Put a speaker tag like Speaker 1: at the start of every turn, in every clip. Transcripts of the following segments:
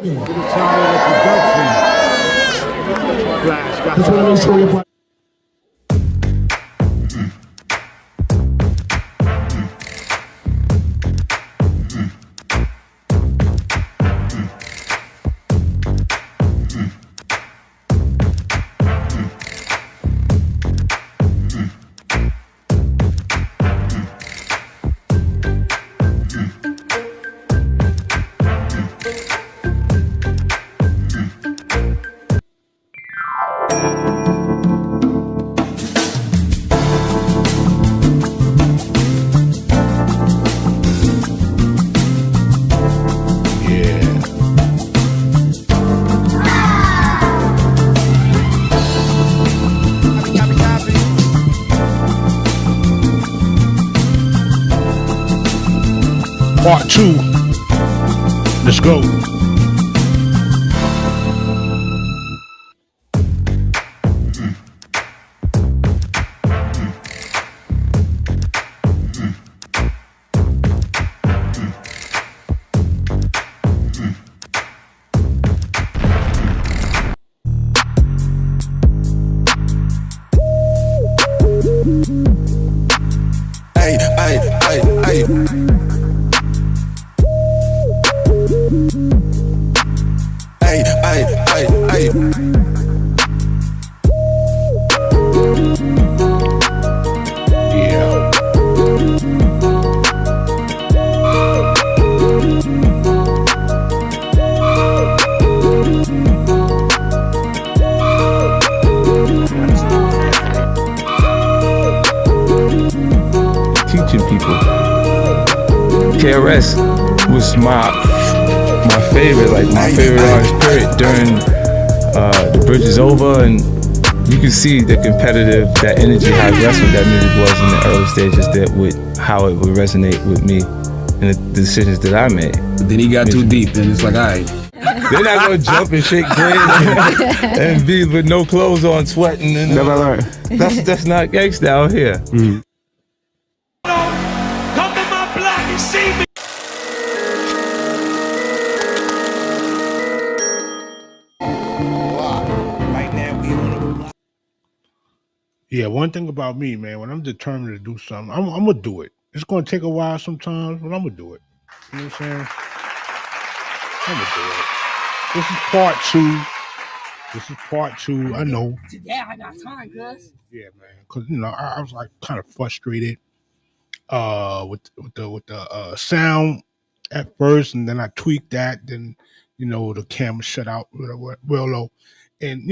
Speaker 1: Get a towel at the duck Flash. Just want to make sure you're. Part 2. Let's go.
Speaker 2: Hey, hey, hey, hey. Hey, hey, hey, hey.
Speaker 1: Yeah.
Speaker 3: Teaching people. KRS was my favorite, like my favorite artist period during The Bridge Is Over, and you can see the competitive, that energy, how aggressive that music was in the early stages, that with how it would resonate with me and the decisions that I made.
Speaker 4: But then he got too deep, then it's like, all right.
Speaker 3: They're not gonna jump and shake braids and be with no clothes on, sweating. And
Speaker 4: Never learned.
Speaker 3: That's not gangsta out here.
Speaker 4: Mm.
Speaker 5: Come to my block and see me. Right now we on the block.
Speaker 1: Yeah, one thing about me, man, when I'm determined to do something, I'm gonna do it. It's gonna take a while sometimes, but I'm gonna do it. You know what I'm saying? I'm gonna do it. This is part 2. This is part 2. I know.
Speaker 6: Yeah, I got time, cuz.
Speaker 1: Yeah, man. Cause I was like kind of frustrated with the sound at first, and then I tweaked that. Then the camera shut out real low, and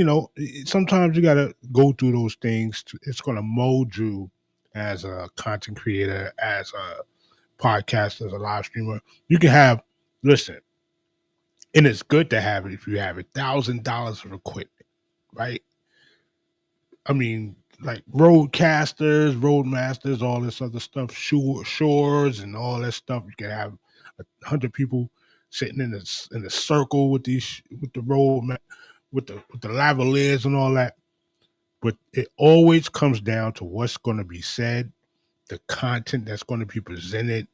Speaker 1: sometimes you gotta go through those things. It's gonna mold you as a content creator, as a podcaster, as a live streamer. You can have listen, and it's good to have it if you have $1,000 of equipment, right? I mean, like roadcasters, roadmasters, all this other stuff, shores, and all that stuff. You can have 100 people sitting in a circle with the road with the lavaliers and all that. But it always comes down to what's going to be said, the content that's going to be presented,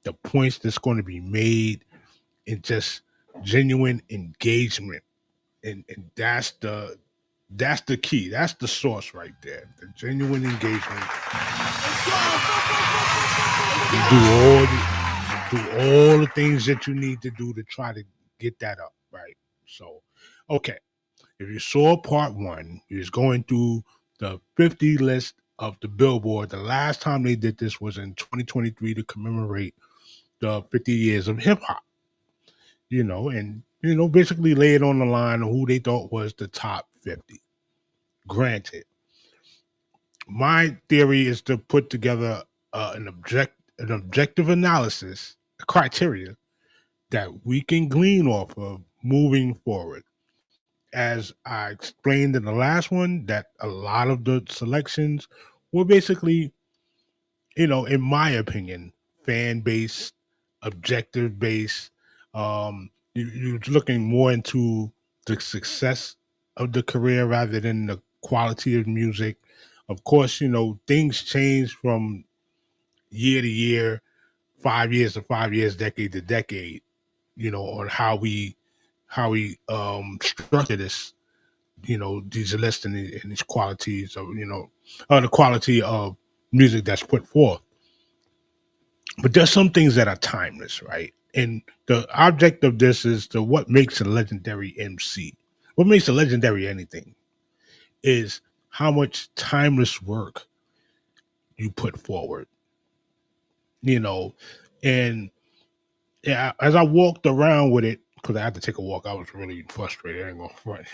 Speaker 1: the points that's going to be made, and just genuine engagement. And that's the key. That's the source right there. The genuine engagement. You do all the things that you need to do to try to get that up, right? So, okay. If you saw part 1, you was going through the 50 list of the Billboard. The last time they did this was in 2023 to commemorate the 50 years of hip hop. And basically lay it on the line of who they thought was the top 50. Granted, my theory is to put together an objective analysis, a criteria that we can glean off of moving forward. As I explained in the last one, that a lot of the selections were basically, in my opinion, fan based, objective based. You're looking more into the success of the career rather than the quality of music. Of course, things change from year to year, 5 years to 5 years, decade to decade, on how we how he structured this, these lists and these qualities of, the quality of music that's put forth. But there's some things that are timeless, right? And the object of this is the what makes a legendary MC. What makes a legendary anything is how much timeless work you put forward, you know. And yeah, as I walked around with it, because I had to take a walk, I was really frustrated. I ain't gonna front.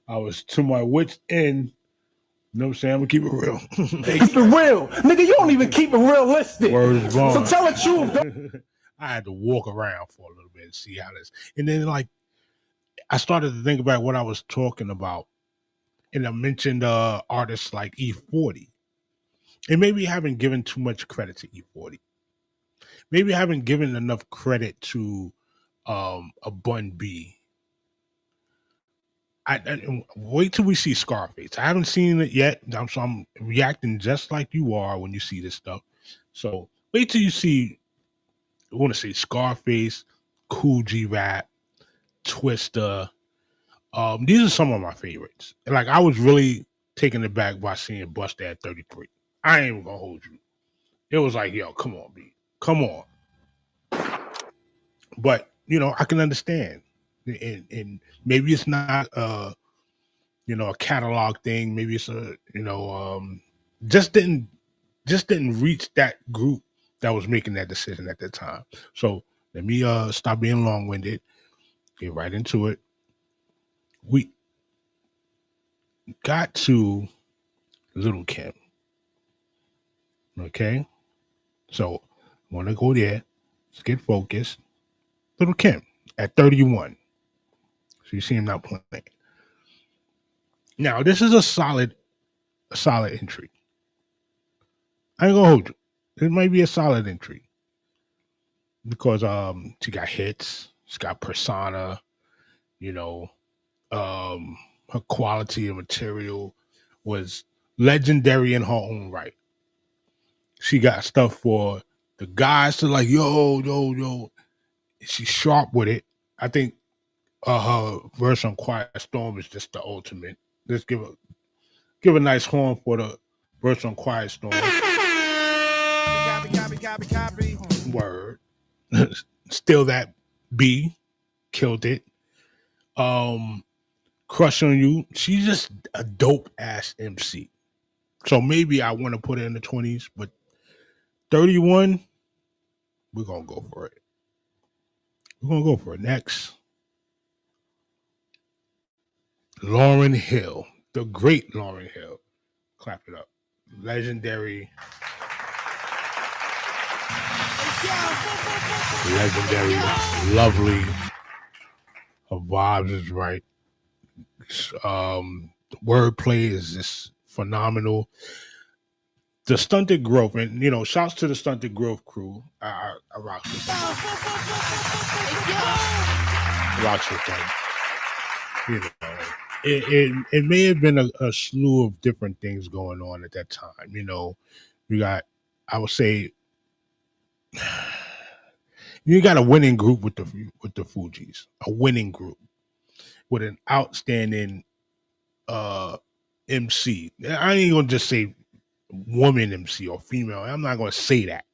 Speaker 1: I was to my wits end. You know what I'm saying? I'm gonna keep it real.
Speaker 7: Keep it real. Nigga, you don't even keep it realistic.
Speaker 1: Words
Speaker 7: So
Speaker 1: bond.
Speaker 7: tell the truth.
Speaker 1: I had to walk around for a little bit and see how this. And then, like, I started to think about what I was talking about. And I mentioned artists like E40. And maybe I haven't given too much credit to E40. Maybe I haven't given enough credit to a Bun B. I wait till we see Scarface. I haven't seen it yet, so I'm reacting just like you are when you see this stuff. So wait till you see. I want to say Scarface, Cool G Rap, Twista. These are some of my favorites. And like I was really taken aback by seeing Busta at 33. I ain't even gonna hold you. It was like, yo, come on, B, come on. But I can understand, and maybe it's not a catalog thing. Maybe it's a just didn't reach that group that was making that decision at that time. So let me stop being long-winded, get right into it. We got to Little Kim. Okay, so I want to go there. Let's get focused. Little Kim at 31. So you see him not playing. Now this is a solid entry. I ain't gonna hold you. It might be a solid entry because she got hits. She's got persona. Her quality of material was legendary in her own right. She got stuff for the guys to like, yo. She's sharp with it. I think her verse on Quiet Storm is just the ultimate. Let's give a nice horn for the verse on Quiet Storm. Copy. Word. Still that B. Killed it. Crush on You. She's just a dope ass MC. So maybe I want to put her in the 20s, but 31, we're gonna go for it. We're gonna go for it. Next, Lauryn Hill, the great Lauryn Hill. Clap it up. Legendary, lovely. Her vibes is right. Wordplay is just phenomenal. The Stunted Growth, and shouts to the Stunted Growth crew. I rock with them. Rocks with them. It may have been a slew of different things going on at that time. You got, I would say, you got a winning group with the Fugees, a winning group with an outstanding MC. I ain't gonna just say woman MC or female. I'm not gonna say that.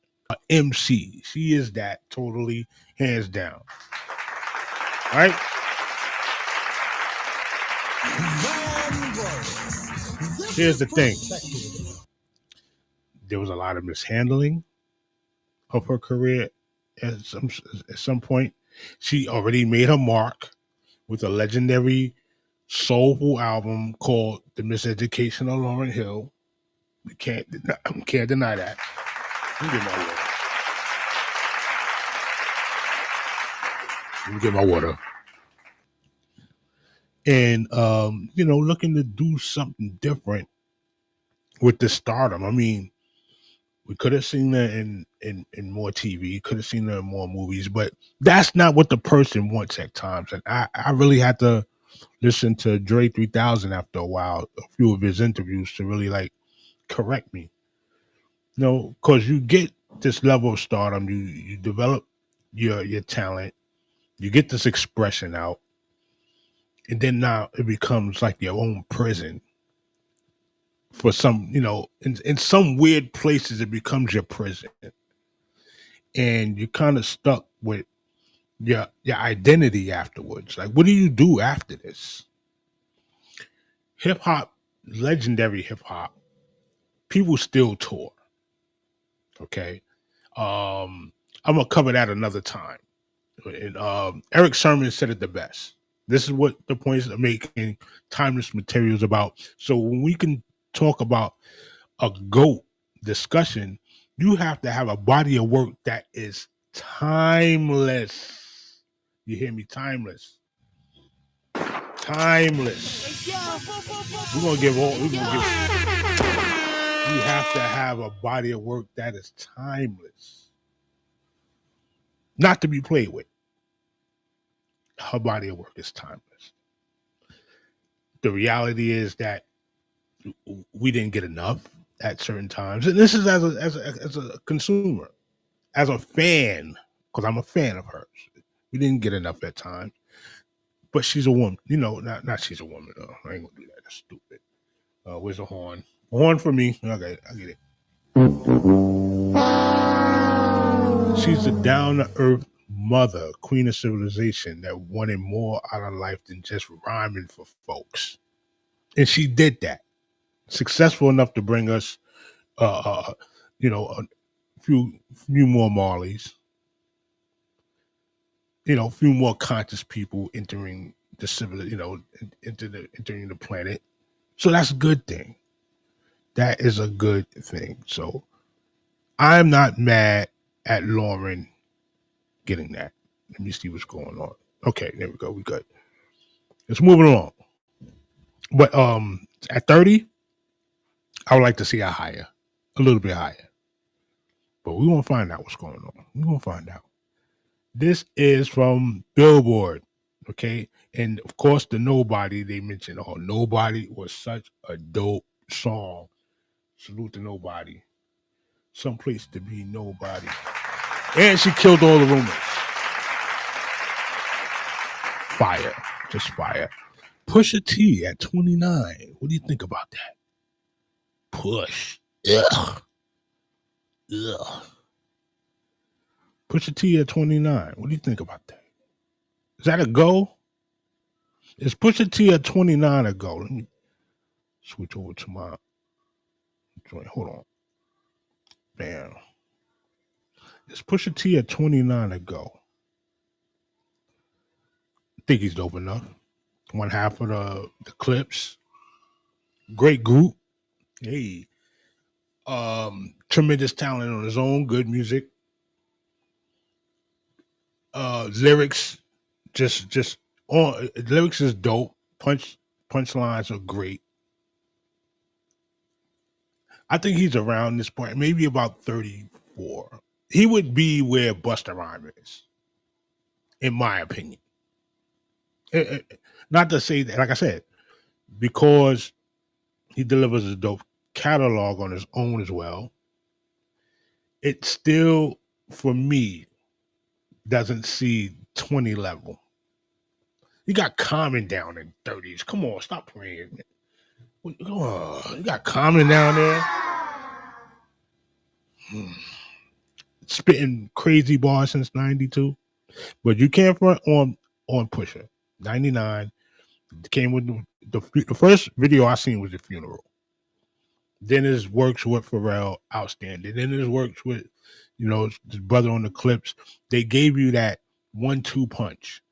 Speaker 1: MC, she is that totally, hands down. All right. Here's the thing. There was a lot of mishandling of her career at some point. She already made her mark with a legendary soulful album called The Miseducation of Lauryn Hill. We can't deny that. Let me get my water. And looking to do something different with the stardom. I mean, we could have seen her in more TV, could have seen her in more movies, but that's not what the person wants at times. And I really had to listen to Dre 3000 after a while, a few of his interviews to really like correct me. Because you get this level of stardom, you develop your talent, you get this expression out, And then now it becomes like your own prison for some, in some weird places it becomes your prison. And you're kind of stuck with your identity afterwards. Like, what do you do after this? Hip hop, legendary hip hop, people still tour. Okay. I'm gonna cover that another time. And, Eric Sermon said it the best. This is what the points of making timeless materials about. So when we can talk about a GOAT discussion, you have to have a body of work that is timeless. You hear me? Timeless. Timeless. We're gonna give all. We have to have a body of work that is timeless, not to be played with. Her body of work is timeless. The reality is that we didn't get enough at certain times, and this is as a consumer, as a fan, because I'm a fan of hers. We didn't get enough at times, but she's a woman. Not she's a woman. I ain't gonna do that. That's stupid. Where's the horn? A horn for me. Okay, I get it. She's a down-to-earth mother, queen of civilization that wanted more out of life than just rhyming for folks. And she did that. Successful enough to bring us, a few more Marleys, a few more conscious people entering the entering the planet. So that's a good thing. That is a good thing. So I'm not mad at Lauren getting that. Let me see what's going on. Okay, there we go. We good. Let's move it along. But at 30, I would like to see her higher, a little bit higher. But we're gonna find out what's going on. We're gonna find out. This is from Billboard, okay? And of course, the Nobody they mentioned. Oh, Nobody was such a dope song. Salute to Nobody. Someplace to be nobody. And she killed all the rumors. Fire. Just fire. Pusha T at 29. What do you think about that? Push. Ugh. Pusha T at 29. What do you think about that? Is that a go? Is Pusha T at 29 a go? Let me switch over to my joint. Hold on. Bam. Is Pusha T at 29 a go? I think he's dope enough. One half of the Clips. Great group. Hey. Tremendous talent on his own. Good music. Lyrics. Just on lyrics is dope. Punchlines are great. I think he's around this point, maybe about 34. He would be where Busta Rhymes is, in my opinion. Not to say that, like I said, because he delivers a dope catalog on his own as well, it still, for me, doesn't see 20 level. You got Common down in 30s. Come on, stop playing. You got Common down there. Spitting crazy bars since 92. But you can't front on Pusha. 99. Came with the first video I seen was The Funeral. Then his works with Pharrell, outstanding. Then his works with, his brother on the Clips. They gave you that 1-2 punch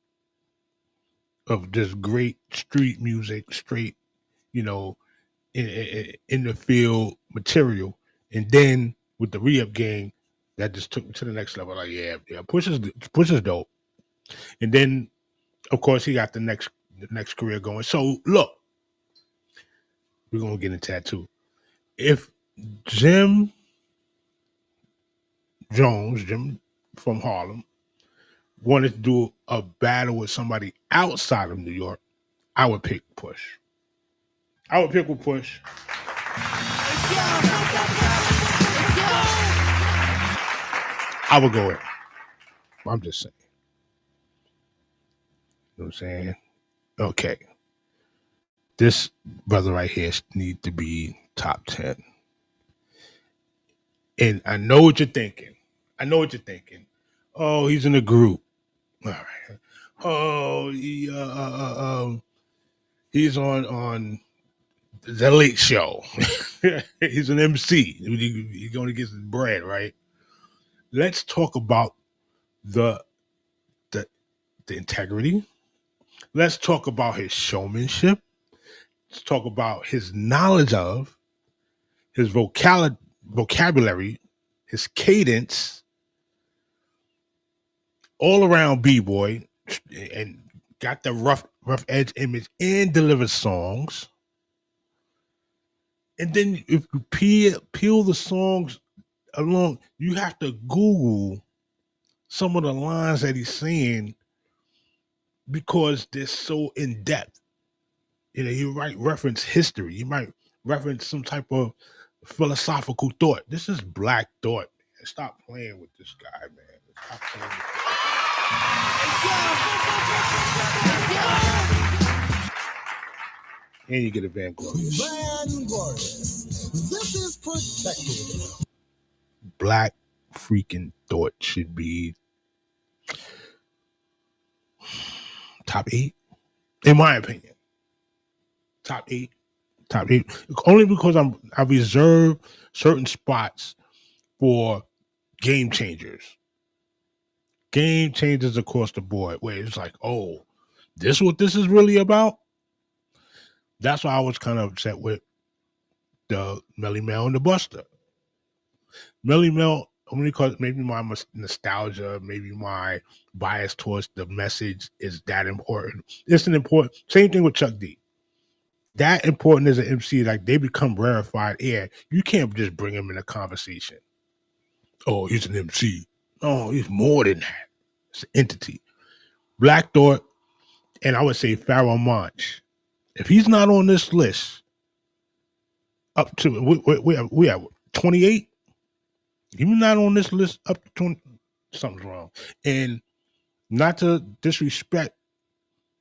Speaker 1: of just great street music, straight, in the field material. And then with the re-up game, that just took me to the next level. Like, yeah, Pusha's dope. And then, of course, he got the next career going. So look, we're gonna get into that too. If Jim from Harlem, wanted to do a battle with somebody outside of New York, I would pick Push. I would pick with Push. I would go in. I'm just saying. You know what I'm saying? Okay, this brother right here need to be top 10. And I know what you're thinking. I know what you're thinking. Oh, he's in a group. All right. Oh, he's on the Late Show. He's an MC. He's going to get his bread, right? Let's talk about the the the integrity. Let's talk about his showmanship. Let's talk about his knowledge of his vocabulary, his cadence, all around b-boy, and got the rough edge image and delivers songs. And then if you peel the songs along, you have to Google some of the lines that he's saying because they're so in depth. You know, he might reference history. He might reference some type of philosophical thought. This is black thought. Man. Stop playing with this guy, man. Stop playing with this guy. And you get a Van Glorious.
Speaker 2: Van Glorious. This is protected.
Speaker 1: Black freaking thought should be top 8, in my opinion. Top 8. Only because I reserve certain spots for game changers. Game changers across the board where it's like, oh, this is what this is really about. That's why I was kind of upset with the Melly Mel and the Buster. Melly Mel, only because maybe my nostalgia, maybe my bias towards the message is that important. It's an important, same thing with Chuck D. That important as an MC, like they become rarefied air. You can't just bring him in a conversation. Oh, he's an MC. No, he's more than that. It's an entity. Black Thought, and I would say Pharaoh Monch. If he's not on this list, up to we have 28. He's not on this list up to 20. Something's wrong. And not to disrespect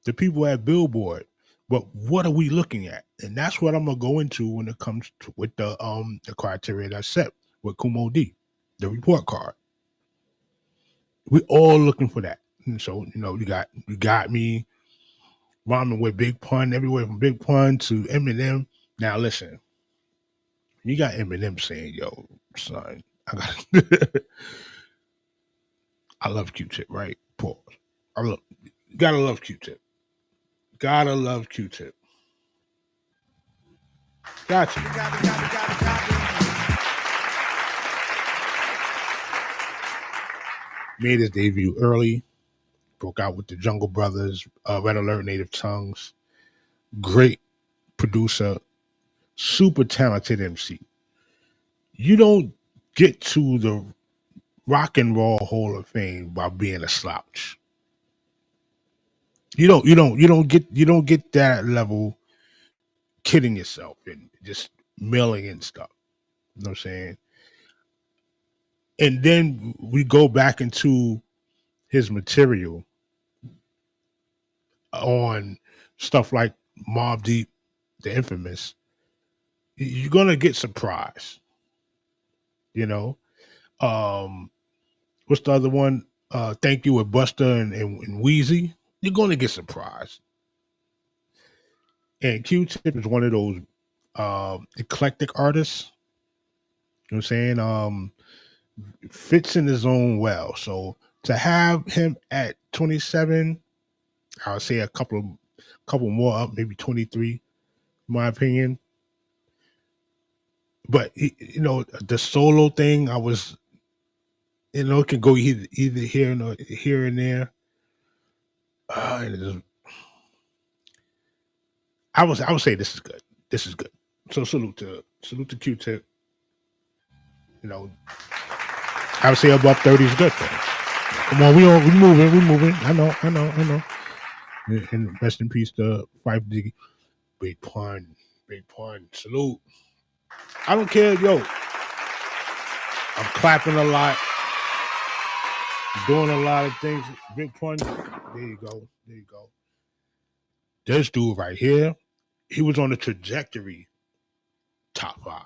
Speaker 1: the people at Billboard, but what are we looking at? And that's what I'm gonna go into when it comes to with the criteria that's set with Kumo D, the report card. We're all looking for that. And so, you know, you got me rhyming with Big Pun, everywhere from Big Pun to Eminem. Now listen, you got Eminem saying, yo, son, I love Q-Tip, right? Pause. Gotta love Q-Tip. Gotta love Q-Tip. Gotcha. Made his debut early. Broke out with the Jungle Brothers, Red Alert, Native Tongues. Great producer. Super talented MC. You don't get to the Rock and Roll Hall of Fame by being a slouch. You don't get that level kidding yourself and just milling and stuff. You know what I'm saying? And then we go back into his material on stuff like Mobb Deep, the Infamous. You're gonna get surprised. You know? What's the other one? Thank You with Buster and Wheezy. You're gonna get surprised. And Q-Tip is one of those eclectic artists. You know what I'm saying? Fits in his zone well. So to have him at 27, I would say a couple more up, maybe 23, in my opinion. But you know, the solo thing, I was, you know, it can go either here and there. I would say this is good. This is good. So salute to Q-Tip. You know, I would say above 30 is good though. Come on, we moving. I know. And rest in peace to Fife Diggy. Big pun. Salute. I don't care, yo. I'm clapping a lot. I'm doing a lot of things. Big pun. There you go. This dude right here, he was on the trajectory top 5.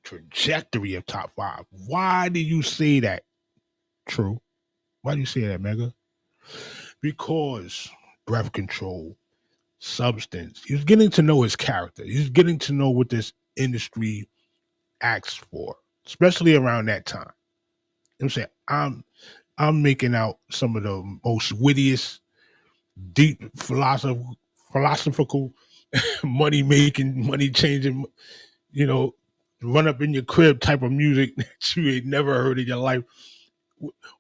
Speaker 1: Trajectory of top 5. Why do you say that? True. Why do you say that, Mega? Because breath control, substance. He's getting to know his character. He's getting to know what this industry asks for, especially around that time. You know what I'm saying I'm making out some of the most wittiest, deep philosophical, money making, money changing, you know, run up in your crib type of music that you ain't never heard in your life,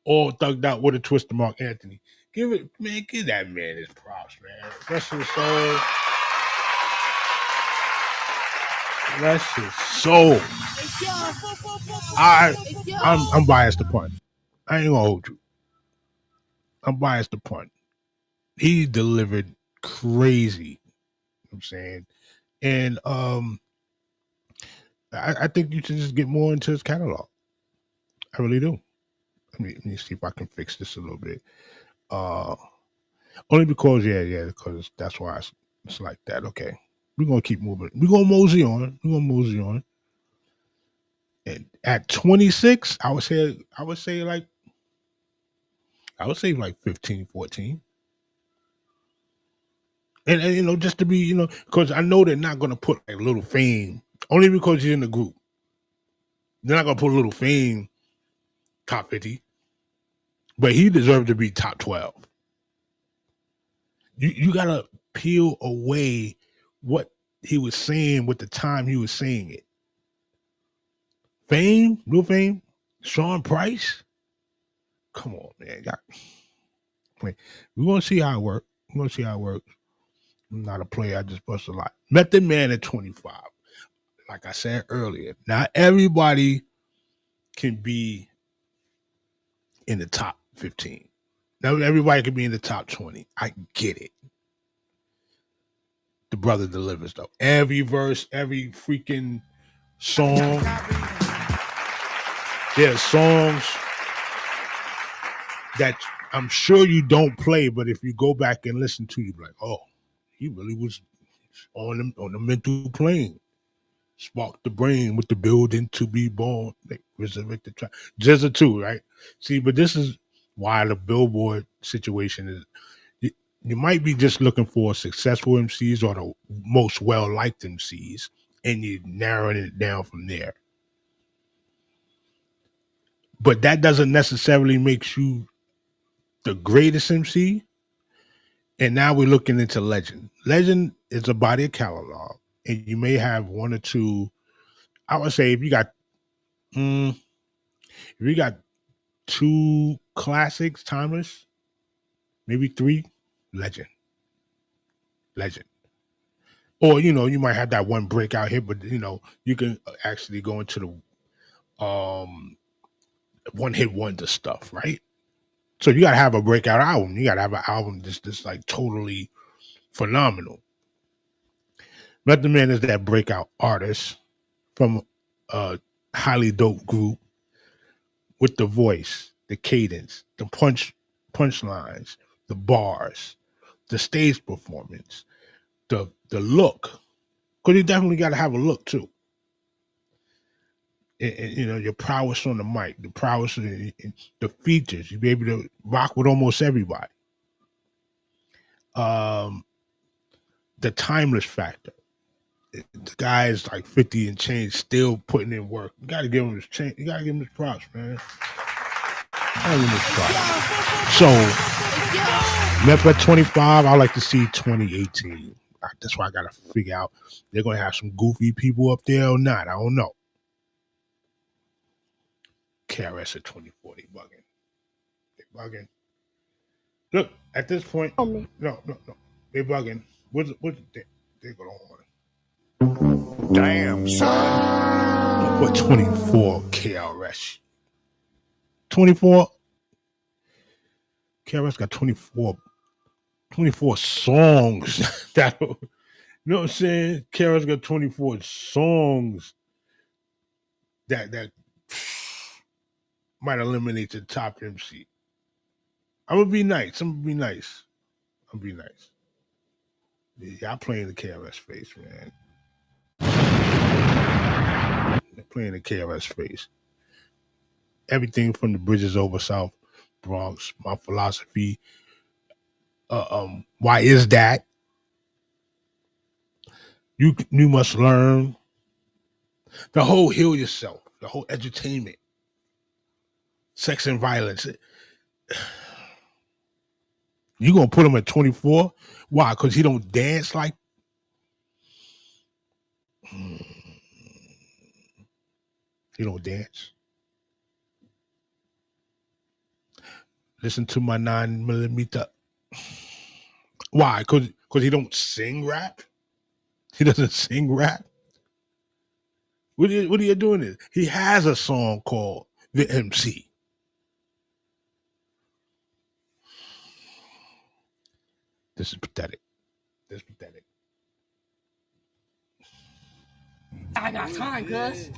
Speaker 1: all thugged out with a twist of Mark Anthony. Give that man his props, man. Rest his soul. Rest his soul. I'm biased to punt. I ain't gonna hold you. I'm biased to punt. He delivered crazy. You know what I'm saying, and I think you should just get more into his catalog. I really do. Let me see if I can fix this a little bit. Only because because that's why it's like that. Okay, we're gonna keep moving. We're gonna mosey on. And at 26, I would say like 15, 14. And you know, just to be, you know, because I know they're not gonna put like Little Fame only because he's in the group. They're not gonna put Little Fame top 50, but he deserved to be top 12. You gotta peel away what he was saying with the time he was saying it. Fame, Little Fame, Sean Price. Come on, man. We're gonna see how it works. I'm not a player, I just bust a lot. Method Man at 25. Like I said earlier, not everybody can be in the top 15. Now everybody can be in the top 20. I get it. The brother delivers though. Every verse, every freaking song. There's songs that I'm sure you don't play, but if you go back and listen to, you'll be like, oh, he really was on the mental plane. Spark the brain with the building to be born. Like, resurrect the track. Just a two, right? See, but this is why the Billboard situation is. You might be just looking for successful MCs or the most well-liked MCs, and you're narrowing it down from there. But that doesn't necessarily make you the greatest MC. And now we're looking into Legend. Legend is a body of catalog, and you may have one or two. I would say if you got two classics, timeless, maybe 3, Legend. Or you might have that one breakout hit, but you can actually go into the one hit wonder stuff, right? So you gotta have a breakout album. You gotta have an album that's like totally phenomenal. Method Man is that breakout artist from a highly dope group with the voice, the cadence, the punchlines, the bars, the stage performance, the look. Because you definitely got to have a look too. And your prowess on the mic, the prowess in the features. You be able to rock with almost everybody. The timeless factor. The guy is like 50 and change, still putting in work. You gotta give him his change. You gotta give him his props, man. So, left at 25, I like to see 2018. That's why I gotta figure out they're gonna have some goofy people up there or not. I don't know. KRS at 24, they bugging. Look, at this point, no, they bugging. What's they're going on? Damn, son. What 24 KRS? 24. KRS got 24 songs. That, you know what I'm saying? KRS got 24 songs that might eliminate the top MC. I'm gonna be nice. Y'all playing the KRS face, man. They're playing the KRS face. Everything from the bridges over South Bronx, my philosophy. Why is that? You must learn the whole heal yourself, the whole edutainment, sex and violence. You gonna put him at 24? Why? Because he don't dance like. He don't dance. Listen to my 9mm. Why? Because he don't sing rap. He doesn't sing rap. What are you doing? This? He has a song called The MC. This is pathetic. This is pathetic.
Speaker 6: I got time, cuz.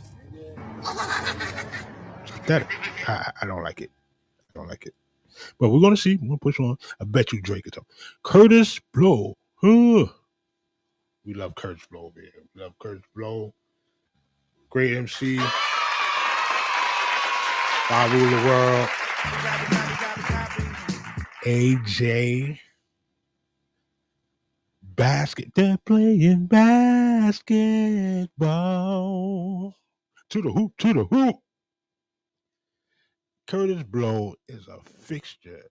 Speaker 1: It's pathetic. I don't like it. I don't like it. But we're gonna see. We're gonna push on. I bet you Drake is up. Curtis Blow. Huh. We love Curtis Blow over here. We love Curtis Blow. Great MC. I rule the world. AJ. They're playing basketball. To the hoop, to the hoop. Curtis Blow is a fixture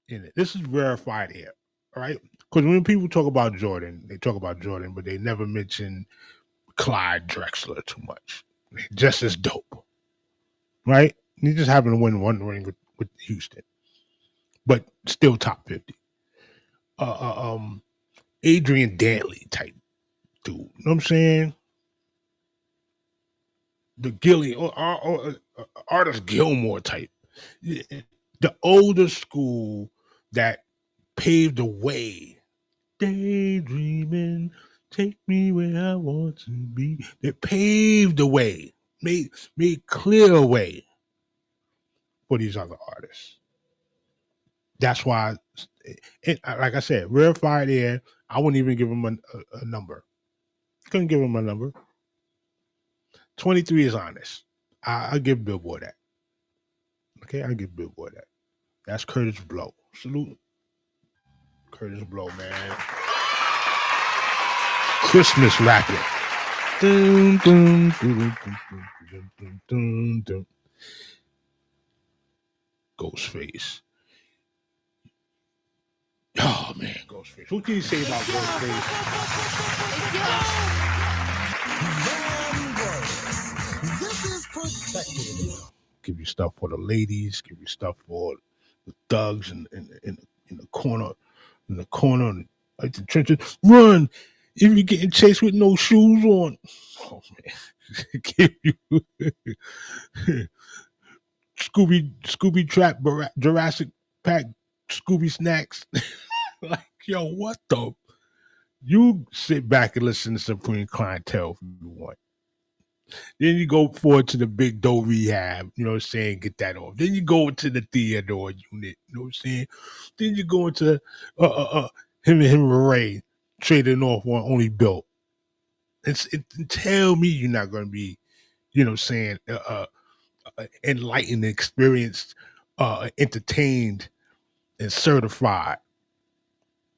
Speaker 1: in it. This is verified here, all right? Because when people talk about Jordan, they talk about Jordan, but they never mention Clyde Drexler too much. Just as dope, right? He just happened to win one ring with Houston, but still top 50. Adrian Dantley type dude. You know what I'm saying? The Artist Gilmore type. The older school that paved the way. Daydreaming, take me where I want to be. They paved the way, made clear way for these other artists. That's why, like I said, verified there. I wouldn't even give him a number. Couldn't give him a number. 23 is honest. I'll give Billboard that. Okay, I'll give Billboard that. That's Curtis Blow. Salute. Curtis Blow, man. Christmas rapping. Dun, dun, dun, dun, dun, dun, dun, dun. Ghostface. Oh, man, Ghostface. What can you say about Ghostface?
Speaker 2: This is protected.
Speaker 1: Give you stuff for the ladies. Give you stuff for the thugs in the corner. In the corner, like the trenches. Run if you're getting chased with no shoes on. Oh, man. Give you Scooby Trap, Jurassic Pack, Scooby Snacks. Like, yo, what the? You sit back and listen to Supreme Clientele if you want. Then you go forward to the Big Doe Rehab, you know what I'm saying, get that off. Then you go into the Theodore unit, you know what I'm saying? Then you go into him and Ray trading off one only built. Tell me you're not going to be, you know what I'm saying, enlightened, experienced, entertained, and certified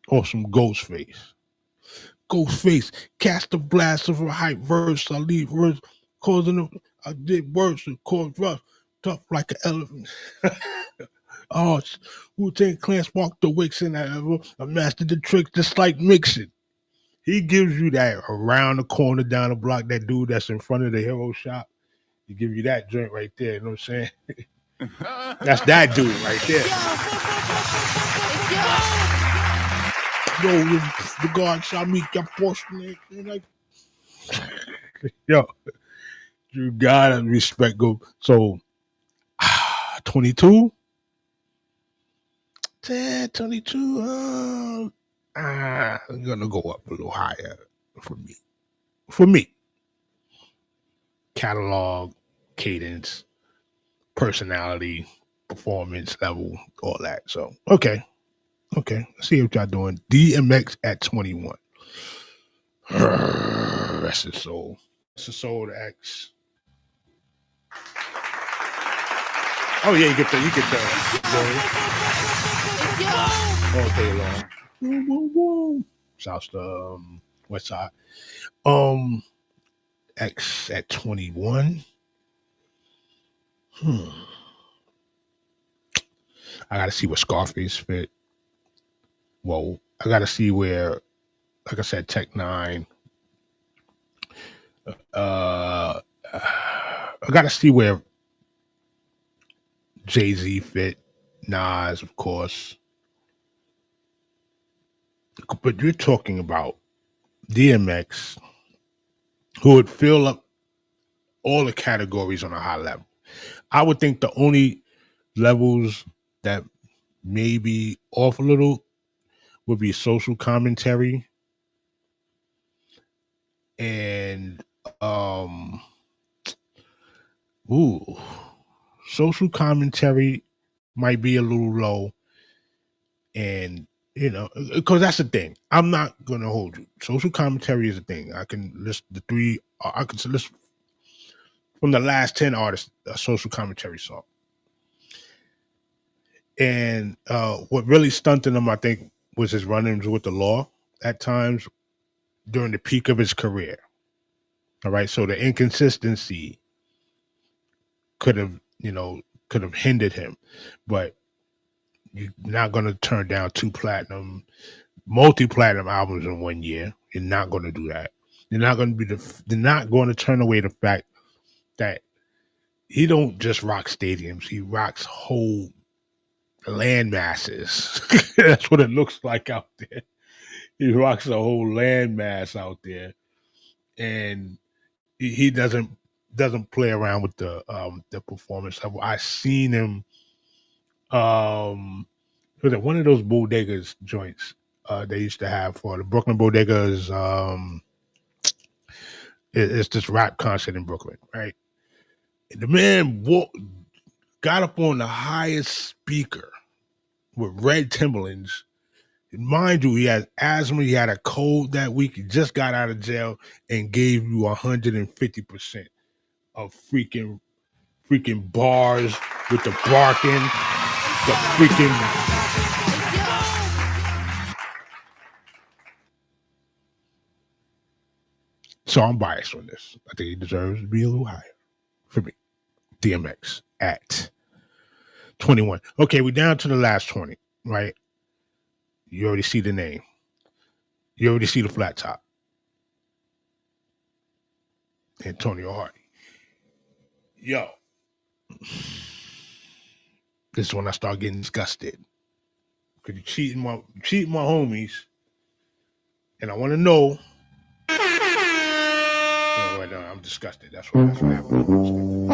Speaker 1: or some Ghostface. Ghostface, cast a blast of a hype verse. I leave verse, causing them. I did worse and caused rough, tough like an elephant. Oh, Wu-Tang Clan sparked the wicks and I mastered the trick just like mixing. He gives you that around the corner, down the block, that dude that's in front of the hero shop. He give you that joint right there, you know what I'm saying? That's that dude right there. Yo, the guard shot me, got portion. Like, yo, you gotta respect go. So, 22? 22. I'm gonna go up a little higher for me. For me, catalog, cadence, personality, performance level, all that. So, okay. Let's see what y'all doing. DMX at 21. Rest his soul. Rest his soul to X. Oh yeah, you get the won't take long. Boom, boom, boom. Shouts to West Side. X at 21. I gotta see where Scarface fit. Whoa. I gotta see where, like I said, Tech Nine. I gotta see where Jay-Z fit. Nas, of course. But you're talking about DMX, who would fill up all the categories on a high level. I would think the only levels that maybe off a little would be social commentary and ooh, social commentary might be a little low, and because that's the thing. I'm not gonna hold you. Social commentary is a thing. I can list the three. I can list from the last 10 artists a social commentary song. And what really stunted him, I think, was his run-ins with the law at times during the peak of his career. All right, so the inconsistency could have hindered him, but you're not going to turn down two multi-platinum albums in 1 year. You're not going to do that. You're not going to turn away the fact that he don't just rock stadiums. He rocks whole land masses. That's what it looks like out there. He rocks a whole land mass out there, and he doesn't play around with the performance level. I seen him. Was it one of those bodegas joints they used to have for the Brooklyn bodegas? It's this rap concert in Brooklyn, right? And the man got up on the highest speaker with red Timberlands. And mind you, he had asthma. He had a cold that week. He just got out of jail and gave you 150% of freaking bars with the barking, the freaking. So I'm biased on this. I think he deserves to be a little higher for me. DMX at 21. Okay, we're down to the last 20, right? You already see the name. You already see the flat top. Antonio Hardy. Yo. This is when I start getting disgusted. Because you're cheating my homies. And I want to know. Oh, wait, no, I'm disgusted. That's what happened.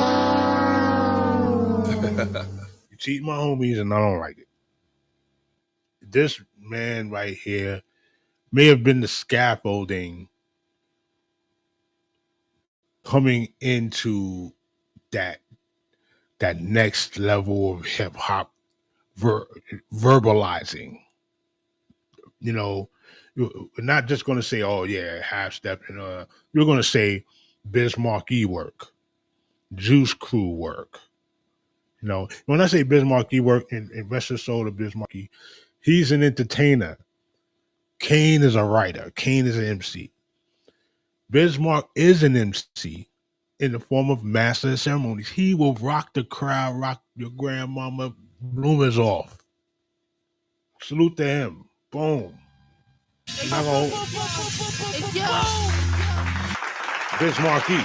Speaker 1: You're cheating my homies and I don't like it. This man right here may have been the scaffolding coming into that next level of hip hop verbalizing. We're not just going to say, "Oh yeah, half step," and you're going to say Biz Markie work, Juice Crew work. When I say Biz Markie work in Rest of Soul of Biz Markie, he's an entertainer. Kane is a writer. Kane is an MC. Bismarck is an MC in the form of master of ceremonies. He will rock the crowd, rock your grandmama, bloomers off. Salute to him. Boom. Not gonna Bismarcky.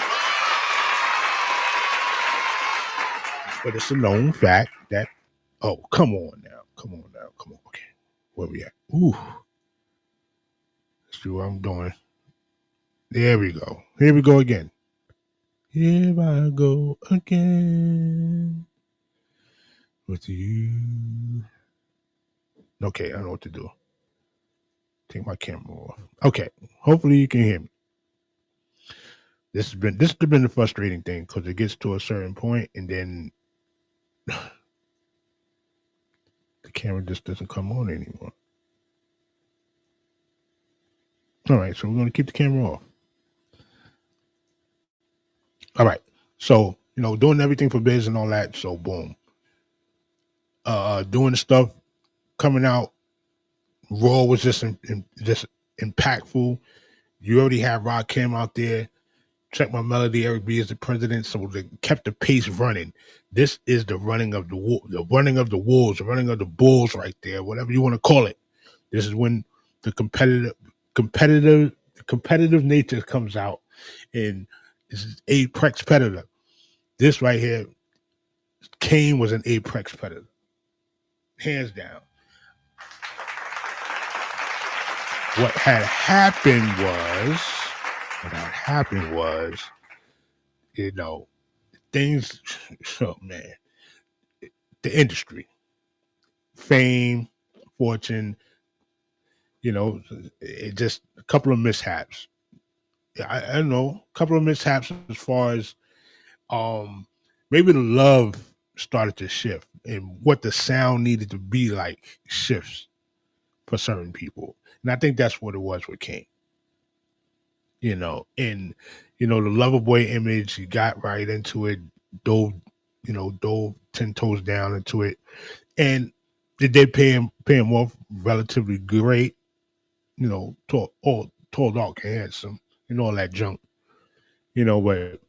Speaker 1: But it's a known fact that, come on now. Okay. Where we at? Ooh. Let's see what I'm doing. There we go. Here we go again. Here I go again with you. Okay, I know what to do. Take my camera off. Okay, hopefully you can hear me. This has been the frustrating thing because it gets to a certain point and then the camera just doesn't come on anymore. All right, so we're gonna keep the camera off. All right. So, doing everything for biz and all that. So boom. Doing the stuff coming out raw was just impactful. You already have Rakim out there. Check My Melody, Eric B is the president, so they kept the pace running. This is the running of the running of the wolves, the running of the bulls, right there, whatever you want to call it. This is when the competitive nature comes out, and this is apex predator. This right here, Kane was an apex predator, hands down. What had happened was, things. Oh man, the industry, fame, fortune. It just a couple of mishaps. I don't know, a couple of mishaps as far as maybe the love started to shift and what the sound needed to be like shifts for certain people. And I think that's what it was with King. And the lover boy image, he got right into it, dove 10 toes down into it. And they did pay him off relatively great, tall, dark, and handsome, and all that junk. But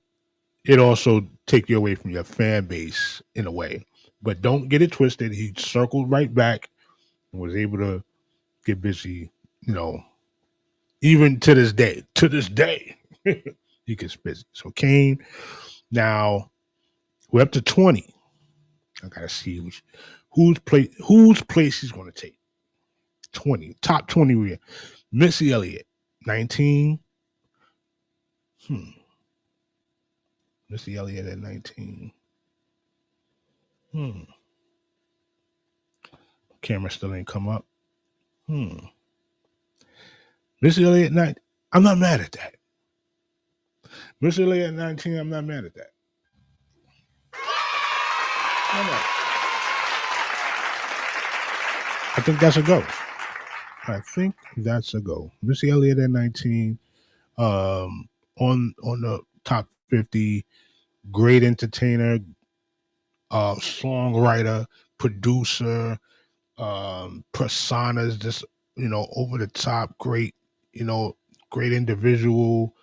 Speaker 1: it also take you away from your fan base in a way. But don't get it twisted. He circled right back and was able to get busy, even to this day. To this day, he gets busy. So Kane, now we're up to 20. I gotta see whose place he's gonna take. 20. Top 20 we have. Missy Elliott, 19. Missy Elliott at 19. Camera still ain't come up. Missy Elliott at 19. I'm not mad at that. Missy Elliott at 19, I'm not mad at that. I think that's a go. Missy Elliott at 19. On the top 50, great entertainer, songwriter, producer, personas, just over the top, great, great individual.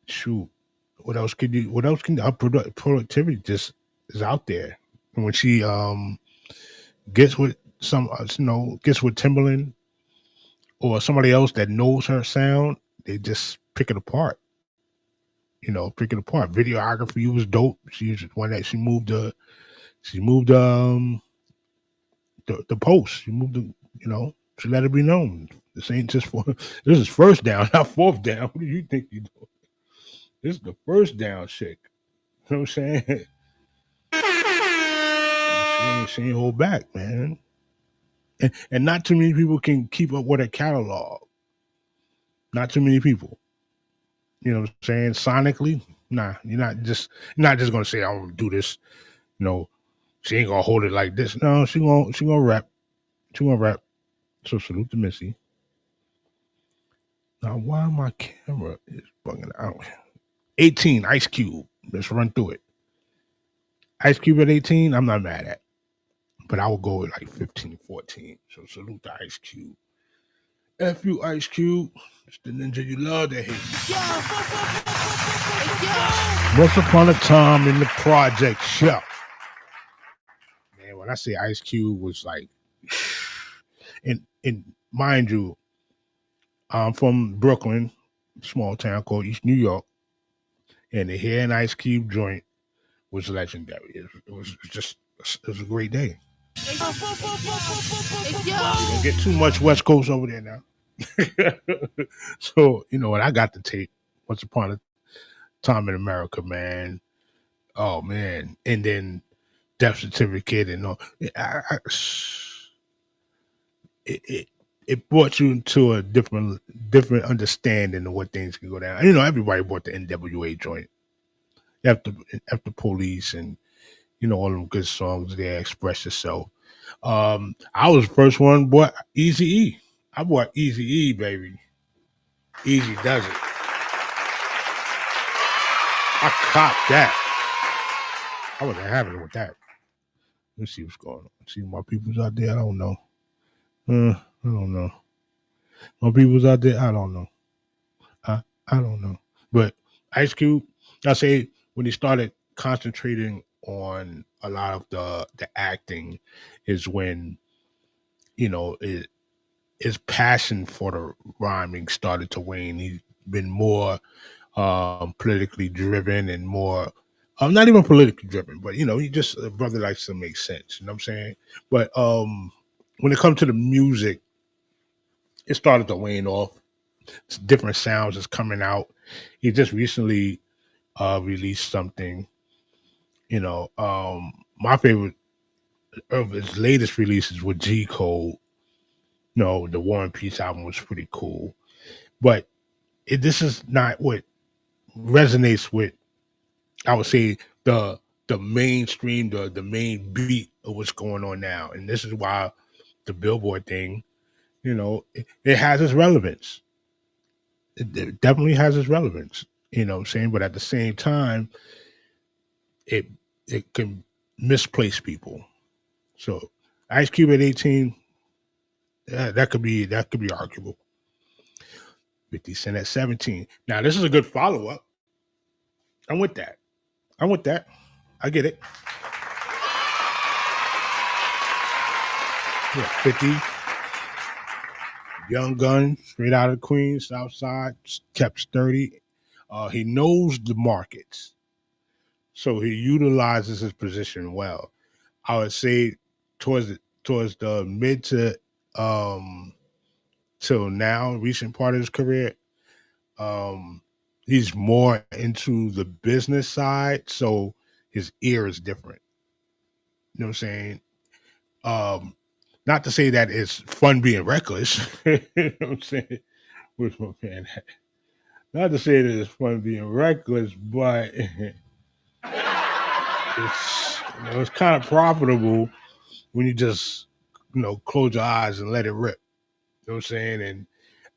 Speaker 1: Shoot, what else can her productivity just is out there. And when she gets with gets with Timberland or somebody else that knows her sound, they just pick it apart. Videography was dope. She's one that she moved the post. She moved she let it be known. This ain't just this is first down, not fourth down. What do you think you do? This is the first down chick. You know what I'm saying? She ain't hold back, man. And not too many people can keep up with her catalog. Not too many people. You know what I'm saying? Sonically, nah, you're not just gonna say I'm gonna do this. She ain't gonna hold it like this. No, she gonna rap. She gonna rap. So salute to Missy. Now why my camera is bugging out? 18, Ice Cube. Let's run through it. Ice Cube at 18, I'm not mad at. But I would go with like 15, 14. So salute to Ice Cube. F you, Ice Cube. It's the ninja you love that hate. Once upon a time in the project show. Man, when I say Ice Cube was like, and mind you, I'm from Brooklyn, small town called East New York, and the Hair and Ice Cube joint was legendary. It was a great day. You don't get too much West Coast over there now. So, what I got to tape Once Upon a Time in America, man. Oh, man. And then Death Certificate and all. It brought you into a different understanding of what things can go down. Everybody bought the NWA joint. After Police and, all them good songs there, Express Yourself. I was the first one bought Eazy-E. I bought Easy E, baby. Easy does it. I copped that. I wasn't having it with that. Let's see what's going on. See my people's out there. I don't know. I don't know. My people's out there. I don't know. I don't know. But Ice Cube, I say when he started concentrating on a lot of the acting, is when his passion for the rhyming started to wane. He's been more politically driven and more not even politically driven, but he just a brother likes to make sense. You know what I'm saying? But when it comes to the music, it started to wane off. It's different sounds is coming out. He just recently released something. My favorite of his latest releases with G Code. The War and Peace album was pretty cool, but this is not what resonates with. I would say the mainstream, the main beat of what's going on now, and this is why the Billboard thing, it has its relevance. It definitely has its relevance. You know what I'm saying? But at the same time, it can misplace people. So Ice Cube at 18, that could be arguable. 50 Cent at 17. Now this is a good follow up. I'm with that. I get it. Yeah, 50. Young gun, straight out of Queens, South Side, kept sturdy. He knows the markets, so he utilizes his position well. I would say towards the mid to till now, recent part of his career, he's more into the business side, so his ear is different. You know what I'm saying? Not to say that it's fun being reckless. You know what I'm saying? Where's my pen at? Not to say that it's fun being reckless, but it's kind of profitable when you just close your eyes and let it rip. You know what I'm saying? And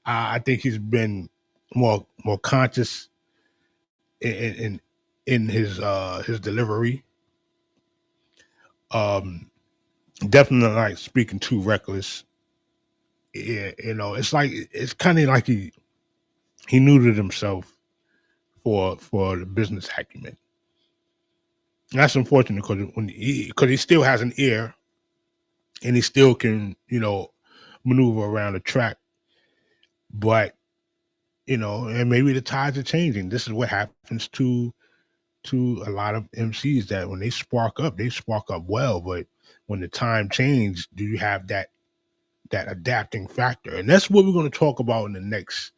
Speaker 1: I think he's been more conscious in his delivery. Definitely like speaking too reckless. Yeah, it's kind of like he neutered himself for the business acumen. And that's unfortunate because he still has an ear and he still can maneuver around the track, but and maybe the tides are changing. This is what happens to a lot of MCs, that when they spark up well, but when the time changes, do you have that adapting factor? And that's what we're going to talk about in the next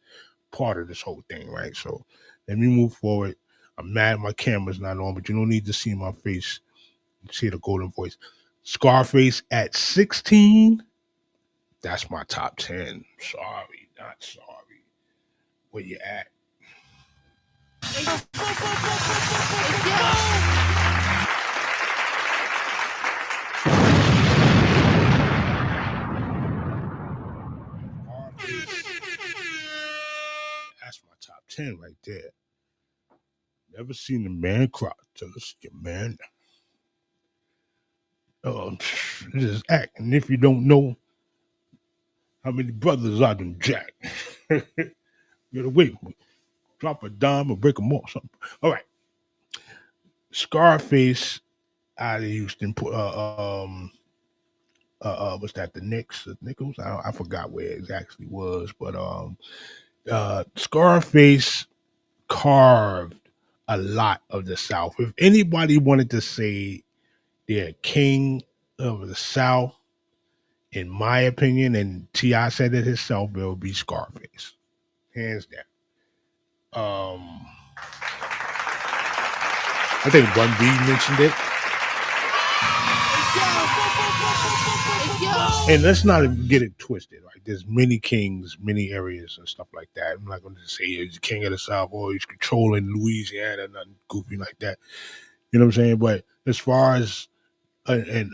Speaker 1: part of this whole thing, right? So let me move forward. I'm mad my camera's not on, but you don't need to see my face. You see the golden voice. Scarface at 16. That's my top 10. Sorry, not sorry. Where you at? That's my top 10 right there. Never seen a man cry till it's your man. This is act. And if you don't know how many brothers I done jack, get away from me. Drop a dime or break them off something. All right. Scarface out of Houston. What's that? The Knicks? The Nichols? I forgot where it actually was, but Scarface carved a lot of the South. If anybody wanted to say they're king of the South, in my opinion, and T.I. said it himself, it would be Scarface, hands down. I think Bun B mentioned it. And let's not get it twisted. Like, there's many kings, many areas and stuff like that. I'm not going to say he's the king of the South or he's controlling Louisiana, nothing goofy like that. You know what I'm saying? But as far as an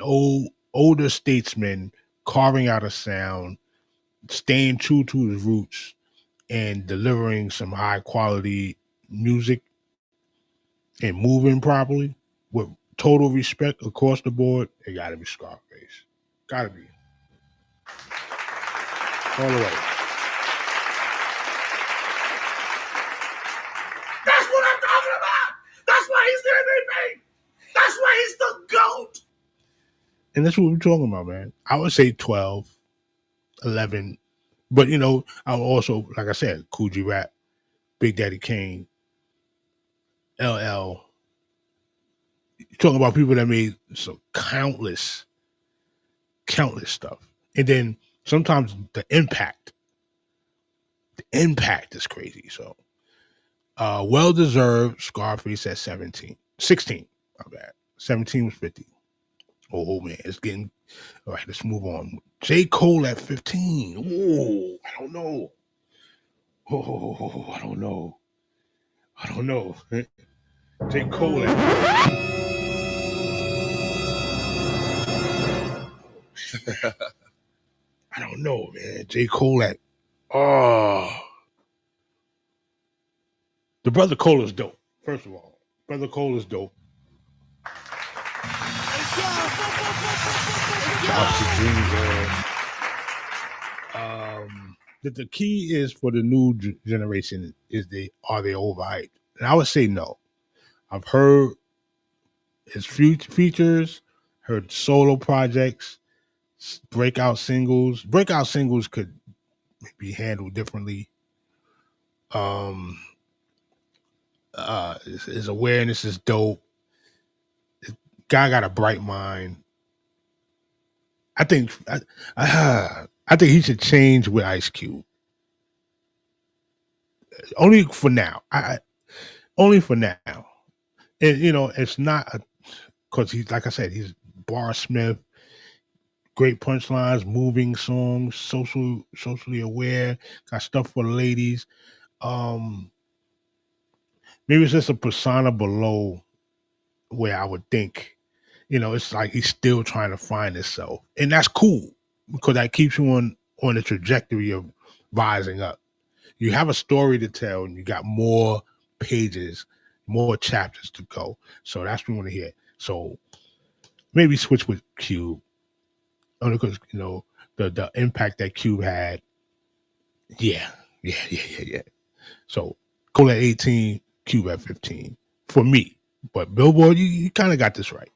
Speaker 1: older statesman carving out a sound, staying true to his roots and delivering some high quality music and moving properly with total respect across the board, it gotta be Scarface. Gotta be. All the way.
Speaker 5: That's what I'm talking about. That's why he's the MVP. That's why he's the GOAT.
Speaker 1: And that's what we're talking about, man. I would say 12, 11. But, I would also, like I said, Cool G Rap, Big Daddy Kane, LL. You're talking about people that made some countless stuff. And then sometimes the impact is crazy. So, well-deserved Scarface at 17. 16, my bad. 17 was 50. Oh, man, it's getting... All right, let's move on. J. Cole at 15. Oh, I don't know. Oh, I don't know. J. Cole at 15. I don't know, man. J. Cole at... Oh. The Brother Cole is dope, first of all. Brother Cole is dope. The key is for the new generation is are they overhyped? And I would say no. I've heard his features, heard solo projects, breakout singles. Breakout singles could be handled differently. His awareness is dope. This guy got a bright mind. I think he should change with Ice Cube. Only for now. Only for now. And it's not because he's, like I said, he's bar smith, great punchlines, moving songs, socially aware, got stuff for the ladies. Maybe it's just a persona below where I would think, it's like he's still trying to find himself. And that's cool because that keeps you on the trajectory of rising up. You have a story to tell and you got more pages, more chapters to go. So that's what we want to hear. So maybe switch with Cube. Only because, the impact that Cube had. Yeah. So Cole at 18, Cube at 15 for me. But Billboard, you kind of got this right.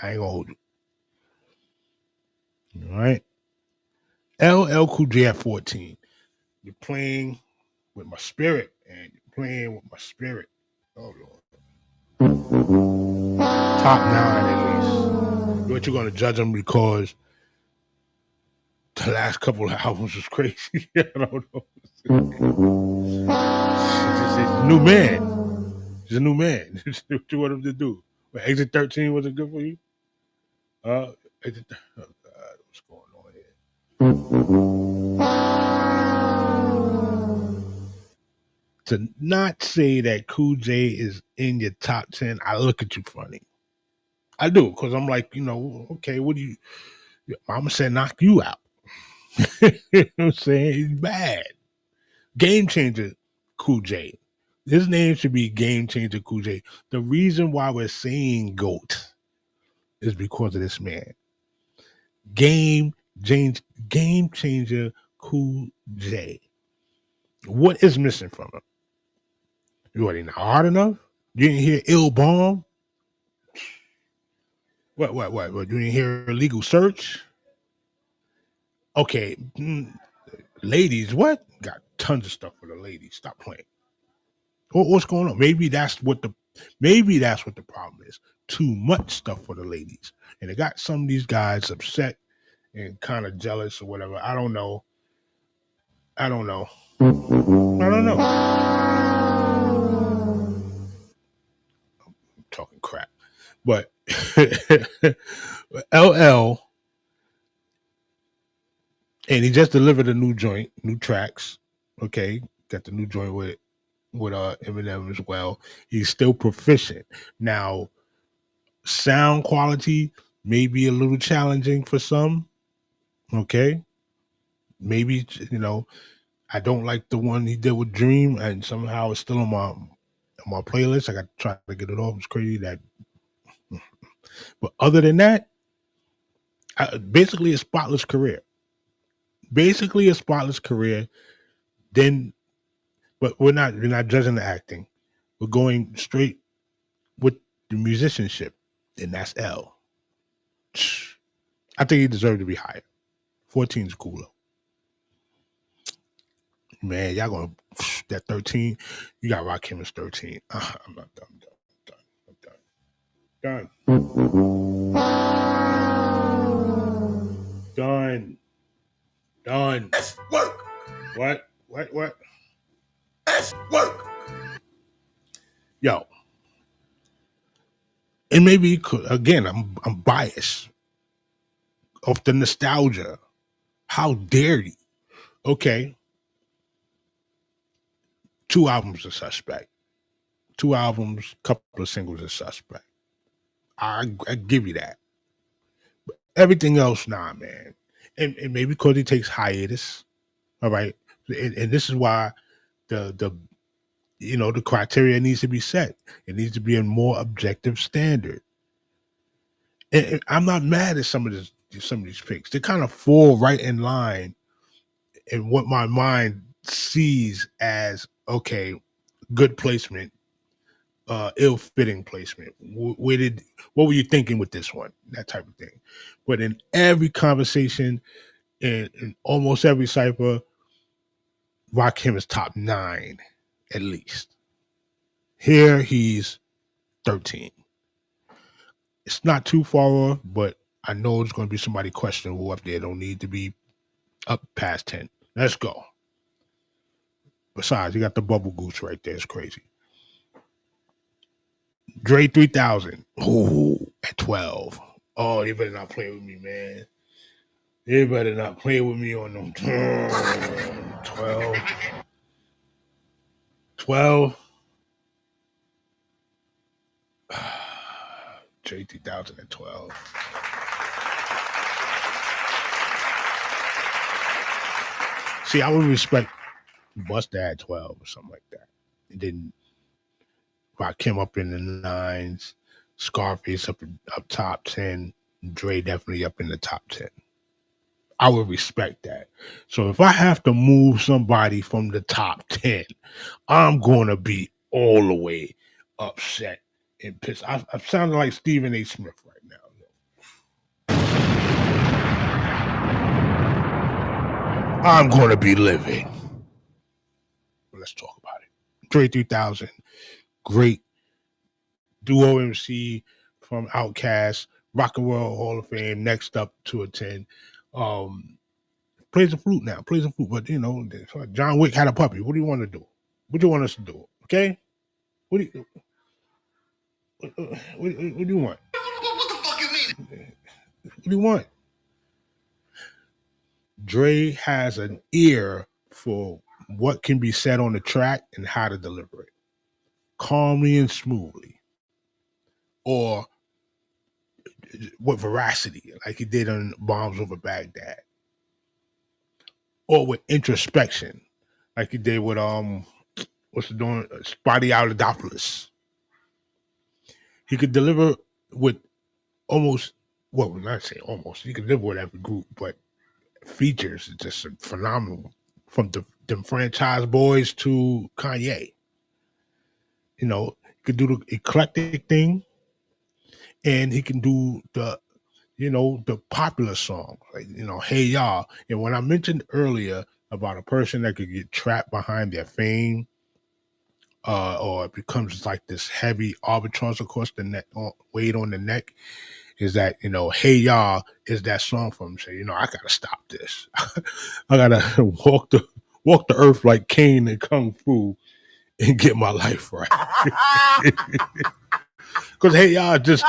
Speaker 1: I ain't gonna hold you. All right. LL Cool J at 14. You're playing with my spirit, and you're playing with my spirit. Oh Lord. Top 9 at least. But you're gonna judge him because the last couple of albums was crazy. I don't know. He's a new man. He's a new man. What you want him to do? But Exit 13 wasn't good for you? Exit, oh God, what's going on here? To not say that Cool J is in your top 10, I look at you funny. I do, because I'm like, okay, what do you... Mama said knock you out. You know what I'm saying? He's bad. Game Changer Cool J. His name should be Game Changer Cool J. The reason why we're saying GOAT is because of this man. Game Changer Cool J. What is missing from him? You already not hard enough? You didn't hear Ill Bomb? What? You didn't hear Illegal Search? Okay. Ladies, what? Got tons of stuff for the ladies. Stop playing. What's going on? Maybe that's what the problem is. Too much stuff for the ladies. And it got some of these guys upset and kind of jealous or whatever. I don't know. I'm talking crap. But LL, and he just delivered a new joint, new tracks. Okay. Got the new joint with Eminem as well. He's still proficient. Now, sound quality may be a little challenging for some. Okay. maybe, I don't like the one he did with Dream, and somehow it's still on my playlist. I got to try to get it off. It's crazy that, but other than that, basically a spotless career. Basically a spotless career. Then, but we're not judging the acting. We're going straight with the musicianship, and that's L. I think he deserved to be higher. 14 is cooler. Man, y'all gonna that 13. You got Rakim as 13. I'm not done. Done.
Speaker 5: That's work.
Speaker 1: What?
Speaker 5: That's work.
Speaker 1: Yo. And maybe again, I'm biased of the nostalgia. How dare you? Okay. 2 albums are suspect. 2 albums, couple of singles are suspect. I give you that. But everything else, nah, man. And maybe because he takes hiatus. All right. And this is why the criteria needs to be set. It needs to be a more objective standard. And I'm not mad at some of these picks. They kind of fall right in line in what my mind sees as okay, good placement, ill-fitting placement. What were you thinking with this one? That type of thing. But in every conversation, in almost every cipher, Rakim is top 9 at least. Here he's 13. It's not too far off, but I know there's going to be somebody questionable up there. Don't need to be up past 10. Let's go. Besides, you got the Bubble Goose right there. It's crazy. Dre 3000. Ooh, at 12. Oh, you better not play with me, man. You better not play with me on them 12. 12. Dre 2012. See, I would respect Busta at 12 or something like that. And then Rakim up in the 9s, Scarface up top 10, Dre definitely up in the top 10. I would respect that. So if I have to move somebody from the top 10, I'm going to be all the way upset and pissed. I'm sounding like Stephen A. Smith right now. I'm going to be livid. Let's talk about it. Dre 3000, great duo MC from Outkast, Rock and Roll Hall of Fame, next up to a 10. Plays the flute now, but John Wick had a puppy. What do you want to do? What do you want us to do? Okay? What do you want?
Speaker 5: What the fuck you mean?
Speaker 1: What do you want? Dre has an ear for what can be said on the track and how to deliver it calmly and smoothly, or with veracity, like he did on Bombs Over Baghdad, or with introspection, like he did with Spotty Alidopoulos. He could deliver with almost, well, not say almost. He could deliver with every group, but features just phenomenal, from them franchise boys to Kanye. He could do the eclectic thing, and he can do the popular song, like, Hey Y'all. And when I mentioned earlier about a person that could get trapped behind their fame, or it becomes like this heavy albatross across the neck, weight on the neck, is that, Hey Y'all is that song for him. Say, I gotta stop this. I gotta walk the earth like Cain and Kung Fu and get my life right. Because Hey Y'all it's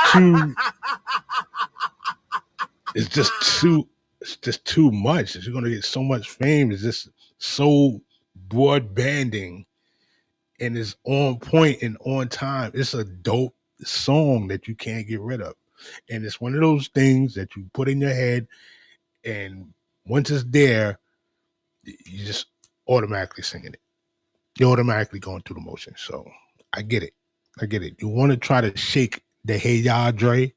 Speaker 1: just too much. You're gonna get so much fame. It's just so broad banding, and it's on point and on time. It's a dope song that you can't get rid of. And it's one of those things that you put in your head, and once it's there, you just automatically singing it. You're automatically going through the motion. So I get it. I get it. You want to try to shake the hey y'all Dre.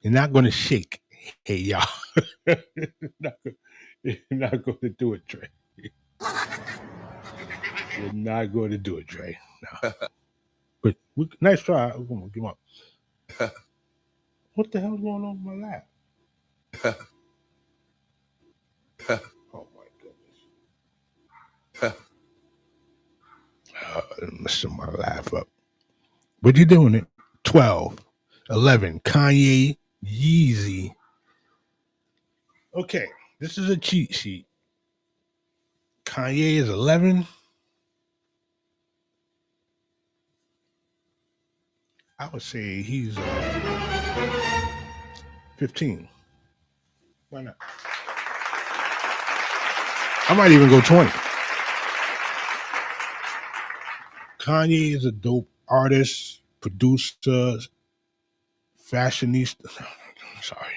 Speaker 1: You're not going to shake hey y'all. You're not going to do it, Dre. You're not going to do it, Dre. No. But nice try. Come on, give up. What the hell's going on with my lap? Oh my goodness. Messing my laugh up. But you're doing it. 12, 11, Kanye, Yeezy. Okay, this is a cheat sheet. Kanye is 11. I would say he's 15. Why not? I might even go 20. Kanye is a dope artist, producer, fashionista. Sorry.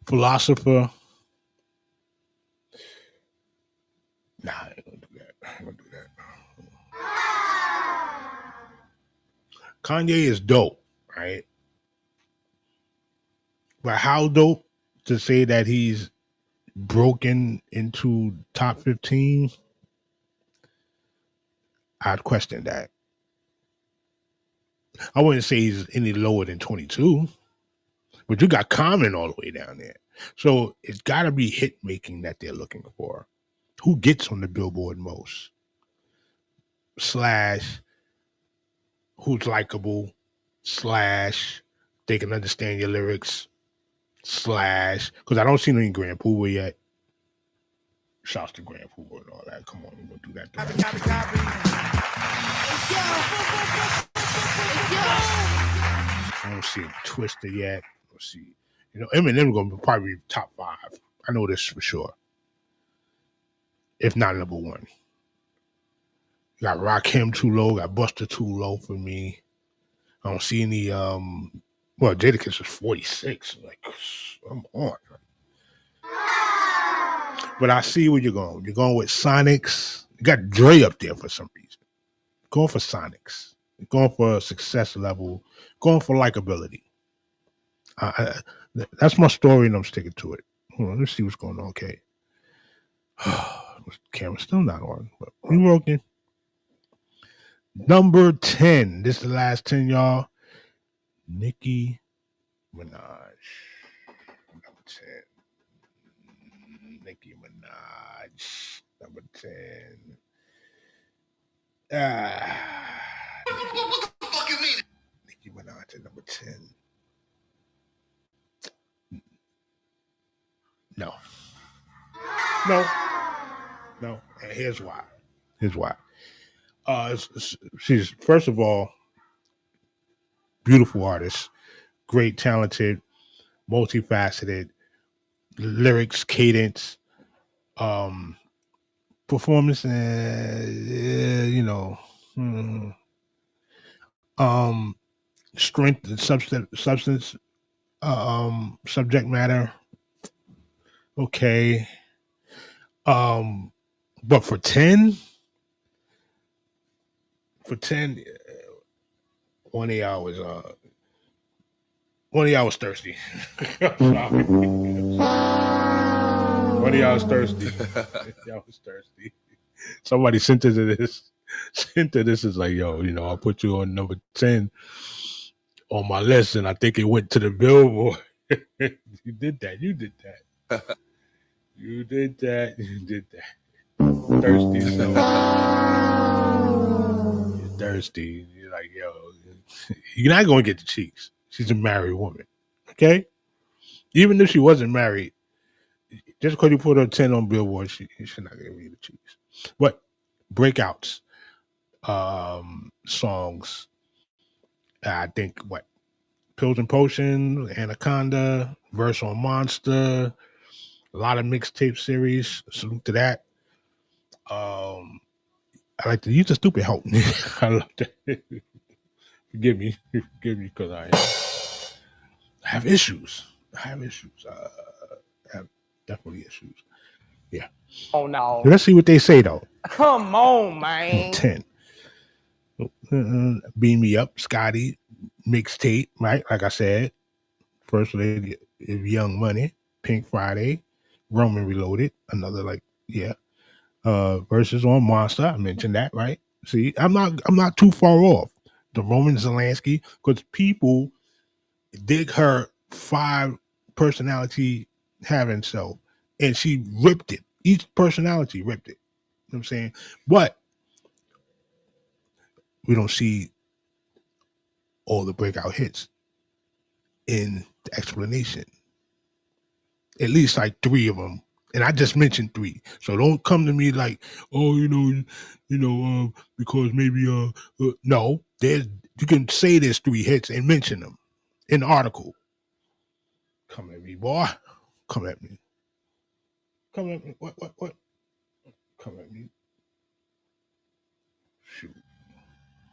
Speaker 1: Philosopher. Nah, I ain't gonna do that. Kanye is dope, right? But how dope to say that he's broken into top 15? I'd question that. I wouldn't say he's any lower than 22, but you got Common all the way down there. So it's got to be hit making that they're looking for. Who gets on the Billboard most? Slash, who's likable? Slash, they can understand your lyrics. Slash, because I don't see any Grand Pooba yet. Shouts to Grand Pooba and all that. Come on, we're going to do that. I don't see Twister yet. Let's see. You know, Eminem going to probably be top 5. I know this for sure. If not number 1. You got Rakim too low, got Buster too low for me. I don't see any well, Jadakiss is 46. Like, come on. But I see where you're going. You're going with Sonics. You got Dre up there for some reason. Going for Sonics. You're going for success level. Going for likability. That's my story, and I'm sticking to it. Hold on, let's see what's going on. Okay. Camera's still not on, but we working. Number 10. This is the last 10, y'all. Nicki Minaj. Number 10. Nicki Minaj. Number 10. What the fuck you mean? Nicki Minaj at number 10. No. And here's why. She's, first of all, beautiful artist, great, talented, multifaceted, lyrics, cadence, performance, strength and substance, subject matter. Okay. But for 10, one of y'all was thirsty. One of y'all was thirsty. Y'all was thirsty. Somebody sent it to this. Is like, yo, I'll put you on number 10 on my list, and I think it went to the Billboard. You did that. You did that. Thirsty. So you're thirsty. You're like, yo, you're not going to get the cheeks. She's a married woman. Okay? Even if she wasn't married, just because you put her 10 on Billboard, she's not going to give you the cheeks. But breakouts, songs, I think, Pills and Potions, Anaconda, Verse on Monster, a lot of mixtape series. Salute to that. I like to use the stupid help. I love that. Forgive me, because I have issues. I have definitely issues. Yeah.
Speaker 6: Oh no.
Speaker 1: Let's see what they say though.
Speaker 6: Come on, man.
Speaker 1: 10. Beam Me Up, Scotty, mixtape, right? Like I said, First Lady of Young Money, Pink Friday, Roman Reloaded, another verses on Monster. I mentioned that, right? See, I'm not too far off. The Roman Zelensky, because people dig her 5 personality having so, and she ripped it. Each personality ripped it. You know what I'm saying? But we don't see all the breakout hits in the explanation. At least like 3 of them. And I just mentioned 3. So don't come to me like, oh, because maybe no, there's you can say there's 3 hits and mention them in the article. Come at me, boy. Come at me. Come at me. What? Come at me. Shoot.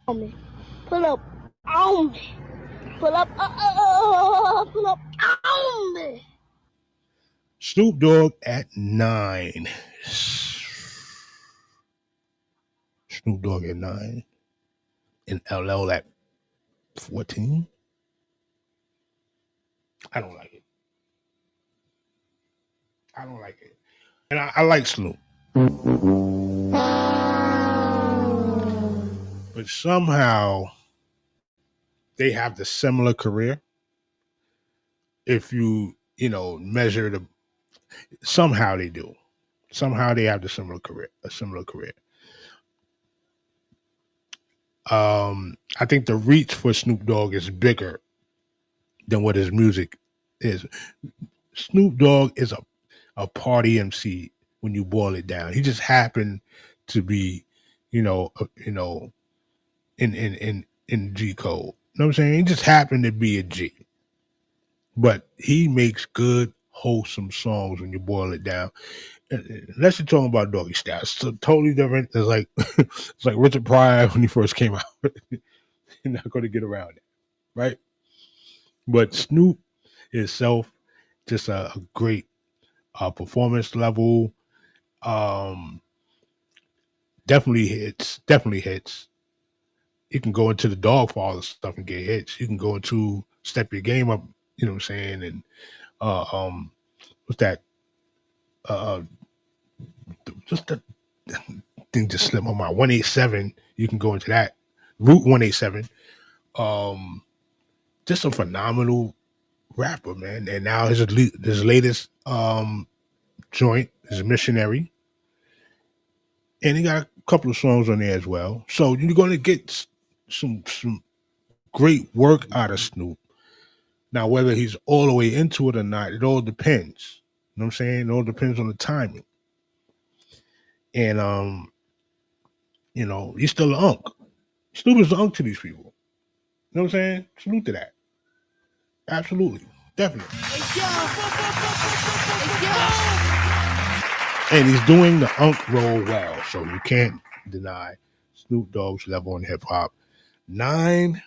Speaker 8: Pull up on me. Pull up on me.
Speaker 1: Snoop Dogg at 9. Snoop Dogg at 9. And LL at 14. I don't like it. And I like Snoop. But somehow they have the similar career. If you measure the, somehow they do. Somehow they have a similar career. I think the reach for Snoop Dogg is bigger than what his music is. Snoop Dogg is a party MC when you boil it down. He just happened to be, in G code. You know what I'm saying? He just happened to be a G. But he makes good, wholesome songs when you boil it down. Unless you're talking about Doggy Style, it's totally different. It's like Richard Pryor when he first came out. You're not going to get around it, right? But Snoop itself, just a great performance level. Definitely hits. You can go into the Dogfather stuff and get hits. You can go into Step Your Game Up, you know what I'm saying? And what's that? Just the thing just slipped my mind. 187. You can go into that. Route 187. Just a phenomenal rapper, man. And now his latest joint is Missionary. And he got a couple of songs on there as well. So you're going to get some great work out of Snoop. Now, whether he's all the way into it or not, it all depends. You know what I'm saying? It all depends on the timing. And, he's still an unk. Snoop is an unk to these people. You know what I'm saying? Salute to that. Absolutely. Definitely. And he's doing the unk role well, so you can't deny Snoop Dogg's level in hip hop. 9,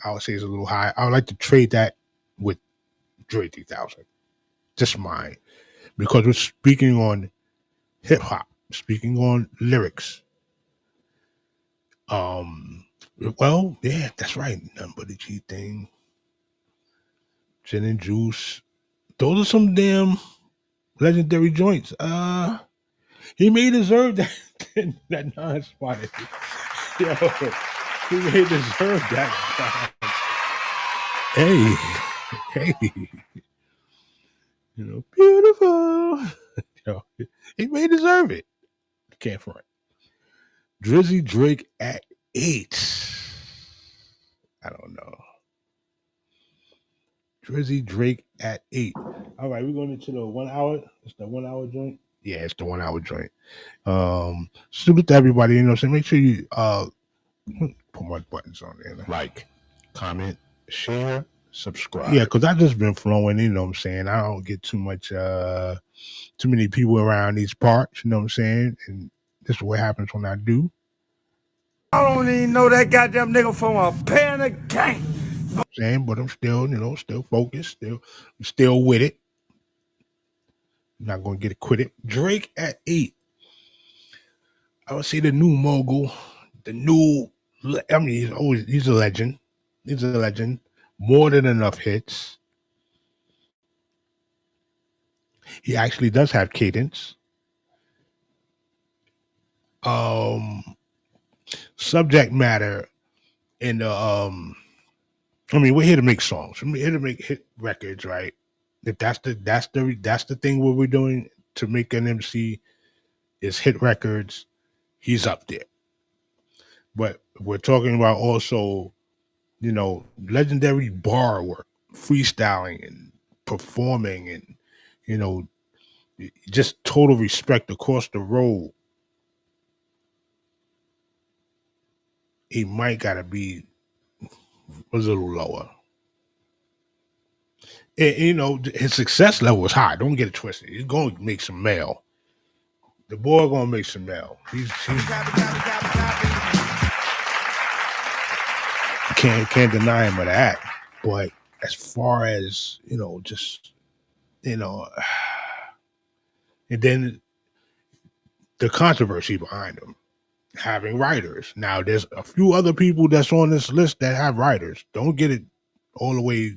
Speaker 1: I would say is a little high. I would like to trade that with Dre 3000. Just mine. Because we're speaking on hip hop, speaking on lyrics. Well, yeah, that's right. Nothing but a G thing. Gin and Juice. Those are some damn legendary joints. He may deserve that non-spot. Yo, he may deserve that. Hey, beautiful. Yo, he may deserve it. Can't front. Drizzy Drake at 8. I don't know. Drizzy Drake at 8. All right, we're going into the 1 hour. It's the 1 hour joint. Yeah, it's the 1 hour joint. Salute to everybody. You know what I'm saying? Make sure you put my buttons on there.
Speaker 2: Like, comment, share, subscribe.
Speaker 1: Yeah, because I've just been flowing. You know what I'm saying? I don't get too many people around these parts. You know what I'm saying? And this is what happens when I do.
Speaker 7: I don't even know that goddamn nigga from a pan of cane.
Speaker 1: Saying, but I'm still, still focused, still with it. Not going to get acquitted. Drake at 8. I would say the new mogul, the new. I mean, he's a legend. He's a legend. More than enough hits. He actually does have cadence. Subject matter in the I mean, we're here to make songs. We're here to make hit records, right? If that's the thing what we're doing to make an MC is hit records, he's up there. But we're talking about also, legendary bar work, freestyling and performing and, just total respect across the road. He might gotta be a little lower. And, his success level is high. Don't get it twisted. He's going to make some mail. The boy going to make some mail. He's can't deny him of that. But as far as just and then the controversy behind him having writers. Now there's a few other people that's on this list that have writers. Don't get it all the way,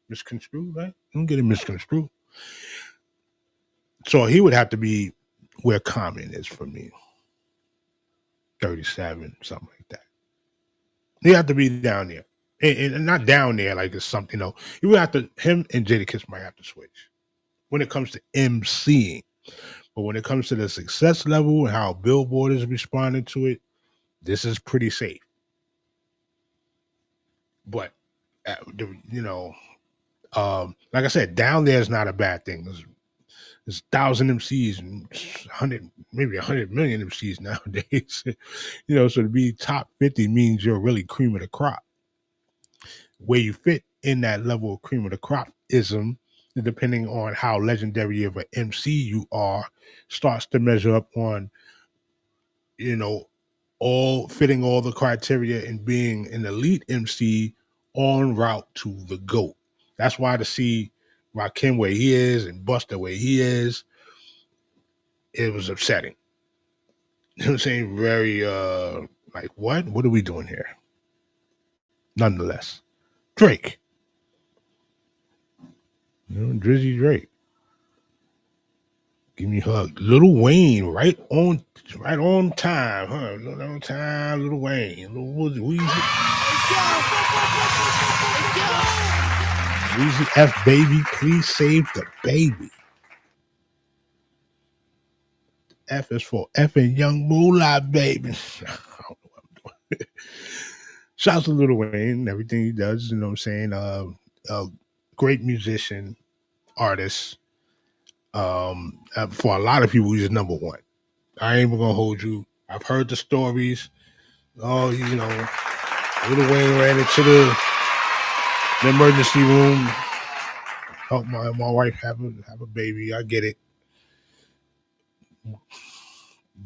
Speaker 1: misconstrued, right? Don't get it misconstrued. So he would have to be where Common is for me. 37, something like that. He have to be down there. And not down there like it's something, you would have to, him and Jadakiss might have to switch when it comes to MCing. But when it comes to the success level and how Billboard is responding to it, this is pretty safe. But, like I said, down there is not a bad thing. There's 1,000 MCs and 100, maybe 100 million MCs nowadays. So to be top 50 means you're really cream of the crop. Where you fit in that level of cream of the crop ism, depending on how legendary of an MC you are, starts to measure up on, all fitting all the criteria and being an elite MC en route to the GOAT. That's why to see Rakim where he is and Busta where he is, it was upsetting. You know what I'm saying? Very like, what are we doing here? Nonetheless, Drake. Drizzy Drake. Give me a hug. Lil Wayne, right on time, huh? Right on time, Lil Wayne. Weezy F baby, please save the baby. F is for F and Young Moolah, baby. I don't know what I'm doing. Shouts to Lil Wayne and everything he does, you know what I'm saying? Great musician, artist. For a lot of people, he's number one. I ain't even gonna hold you. I've heard the stories. Oh, Lil Wayne ran into the emergency room, help my wife have a baby. I get it.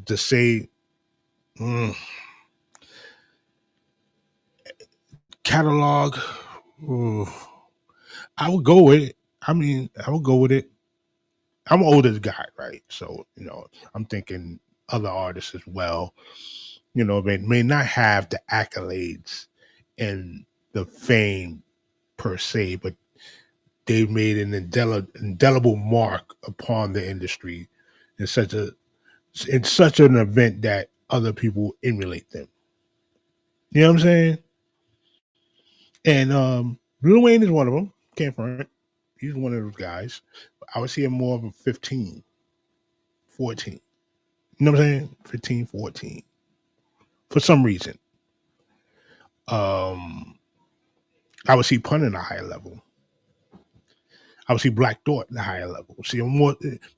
Speaker 1: To say catalog, I would go with it. I would go with it. I'm an older guy, right? So, I'm thinking other artists as well, may not have the accolades and the fame per se, but they've made an indelible mark upon the industry in such an event that other people emulate them. You know what I'm saying? And Lil Wayne is one of them. Can't front. He's one of those guys. I would see him more of a 15, 14. You know what I'm saying? 15, 14. For some reason. I would see Pun at a higher level. I would see Black Thought at a higher level. See,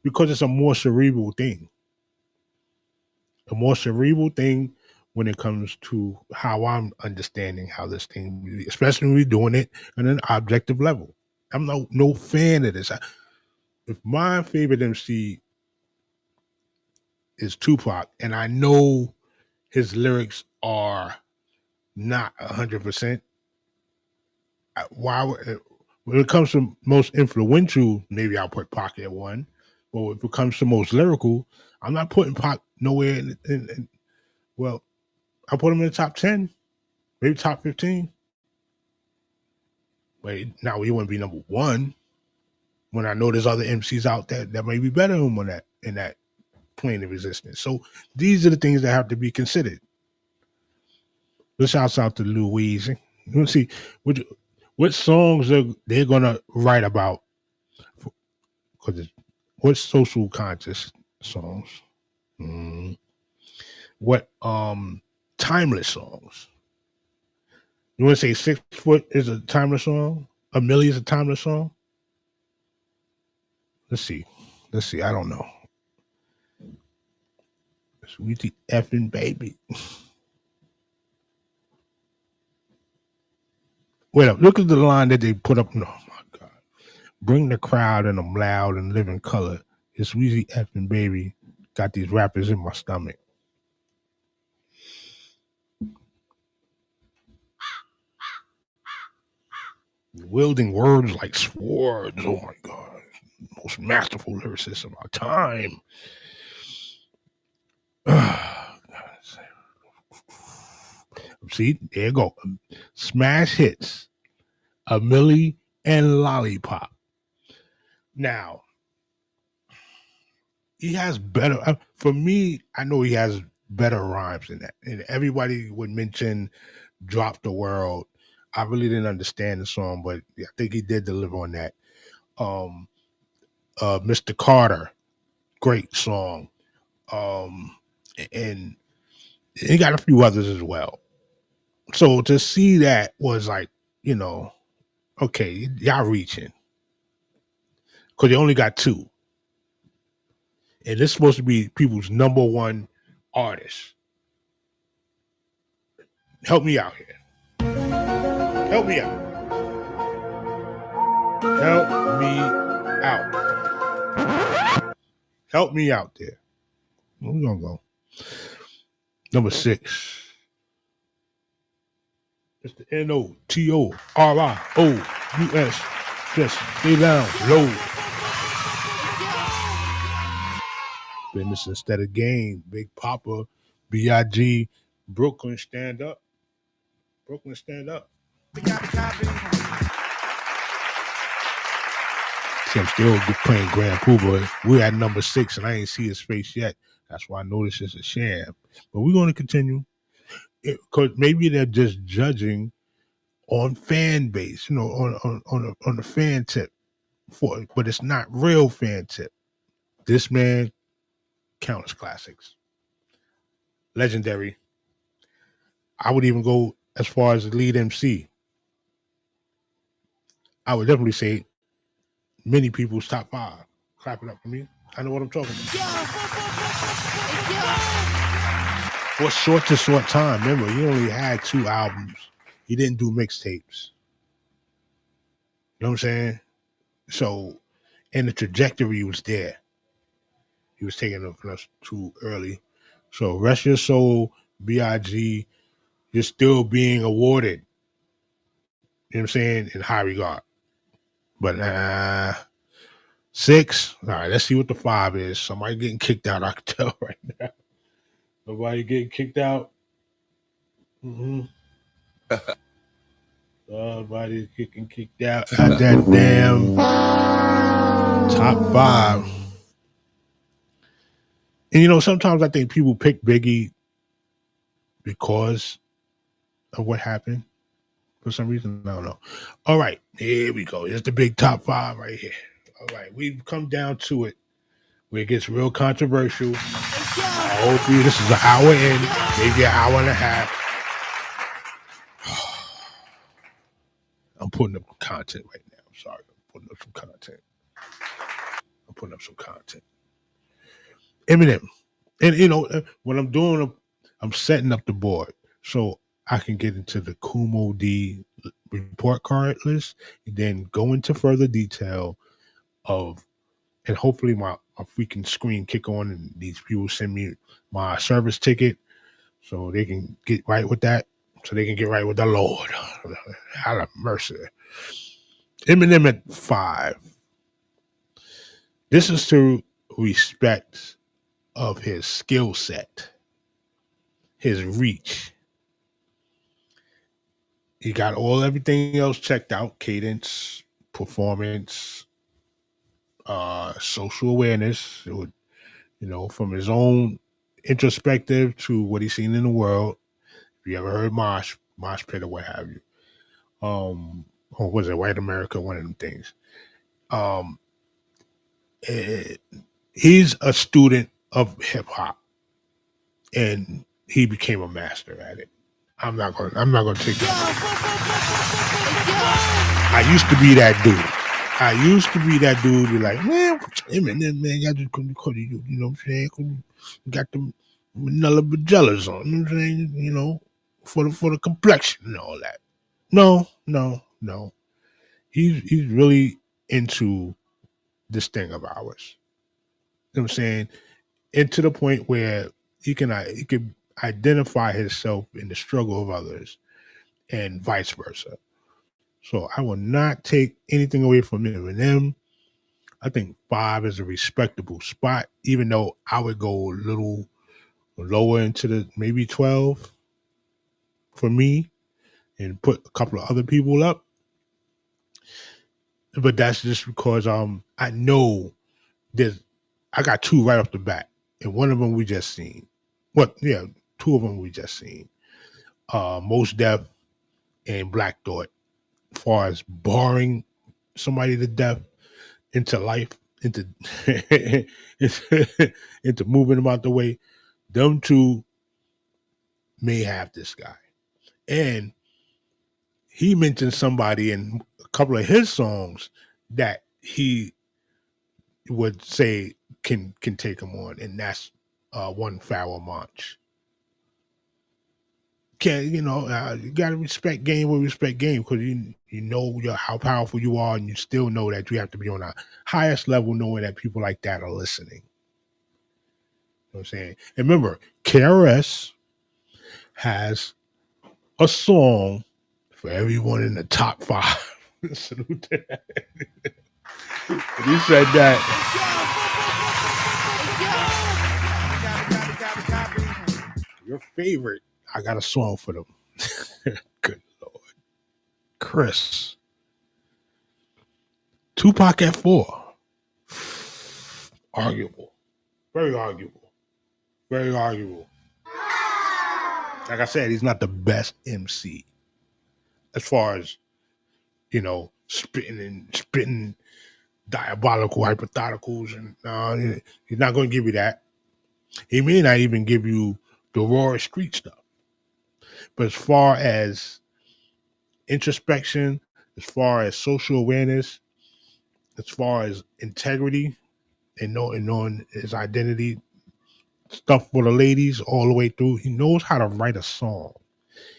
Speaker 1: because it's a more cerebral thing. A more cerebral thing when it comes to how I'm understanding how this thing, especially when we're doing it on an objective level. I'm no fan of this. If my favorite MC is Tupac, and I know his lyrics are not 100%, why When it comes to most influential, maybe I'll put Pac at one. But if it comes to most lyrical, I'm not putting Pac nowhere well, I'll put him in the top 10, maybe top 15. But now he wouldn't be number one when I know there's other MCs out there that may be better than him in that plane of existence. So these are the things that have to be considered. Let's shout out to Louise. Let's see what songs they're gonna write about. Because what social conscious songs? What timeless songs? You want to say 6 Foot is a timeless song? A Millie is a timeless song? Let's see. I don't know. Sweetie effing baby. Wait up. Look at the line that they put up. Oh my God. Bring the crowd and I'm loud and live in color. It's Weezy effing baby. Got these rappers in my stomach. Wielding words like swords. Oh my God. Most masterful lyricist of our time. See, there you go. Smash hits. A Millie and Lollipop. Now, he has better, for me, I know he has better rhymes than that. And everybody would mention Drop the World. I really didn't understand the song, but I think he did deliver on that. Mr. Carter, great song. And he got a few others as well. So to see that was like, okay, y'all reaching. Because they only got 2. And this is supposed to be people's number one artist. Help me out here. Help me out. Help me out. Help me out there. Where we gonna go? Number 6. It's the NOTORIOUS. Just stay down low. Business instead of game. Big Papa, B.I.G. Brooklyn, stand up. Brooklyn, stand up. See, I'm still playing Grand Poobah. We're at number 6, and I ain't see his face yet. That's why I know this is a sham. But we're going to continue. Because maybe they're just judging on fan base, on the fan tip for it. But it's not real fan tip. This man counts classics. Legendary. I would even go as far as the lead MC. I would definitely say many people's top 5. Clap it up for me. I know what I'm talking about. For a short time. Remember, he only had 2 albums. He didn't do mixtapes. You know what I'm saying? So, and the trajectory was there. He was taking it from us too early. So, rest your soul, B.I.G., you're still being awarded. You know what I'm saying? In high regard. But 6. All right, let's see what the 5 is. Somebody getting kicked out, I can tell right now. Nobody getting kicked out. Somebody getting kicked out at that damn top 5. And sometimes I think people pick Biggie because of what happened. For some reason, I don't know. All right, here we go. Here's the big top 5 right here. All right, we've come down to it where it gets real controversial. Hopefully this is an hour in, maybe an hour and a half. I'm putting up content right now. I'm sorry. I'm putting up some content. Eminem. And, when I'm doing, I'm setting up the board so I can get into the Kumo D report card list and then go into further detail and hopefully my freaking screen kick on and these people send me my service ticket so they can get right with that, so they can get right with the Lord. Have mercy. Eminem at 5. This is to respect of his skill set, his reach. He got everything else checked out: cadence, performance, social awareness. It would, from his own introspective to what he's seen in the world. If you ever heard Mosh Pit or what have you, or was it White America? One of them things. Um, eh, he's a student of hip hop, and he became a master at it. I'm not gonna take that. I used to be that dude. You're like, man, Eminem, man, y'all just couldn't you know what I'm saying? You got them vanilla bajellas on, you know what I'm saying? For the complexion and all that. No. He's really into this thing of ours. You know what I'm saying? And to the point where he can identify himself in the struggle of others and vice versa. So I will not take anything away from Eminem. I think 5 is a respectable spot, even though I would go a little lower into the maybe 12 for me and put a couple of other people up. But that's just because I know I got 2 right off the bat, and one of them we just seen. 2 of them we just seen. Most Def and Black Thought, as far as barring somebody to death into life, into into moving them out the way, them 2 may have this guy. And he mentioned somebody in a couple of his songs that he would say can take him on, and that's One Foul March. You gotta respect game with respect game, because you know how powerful you are, and you still know that you have to be on the highest level, knowing that people like that are listening. You know what I'm saying? And remember, KRS has a song for everyone in the top 5. Salute to that. He said that. Your favorite, I got a song for them. Good Lord. Chris. Tupac at 4. Arguable. Very arguable. Very arguable. Like I said, he's not the best MC. As far as, spitting diabolical hypotheticals, and he's not going to give you that. He may not even give you the raw street stuff. But as far as introspection, as far as social awareness, as far as integrity and knowing his identity, stuff for the ladies all the way through, he knows how to write a song.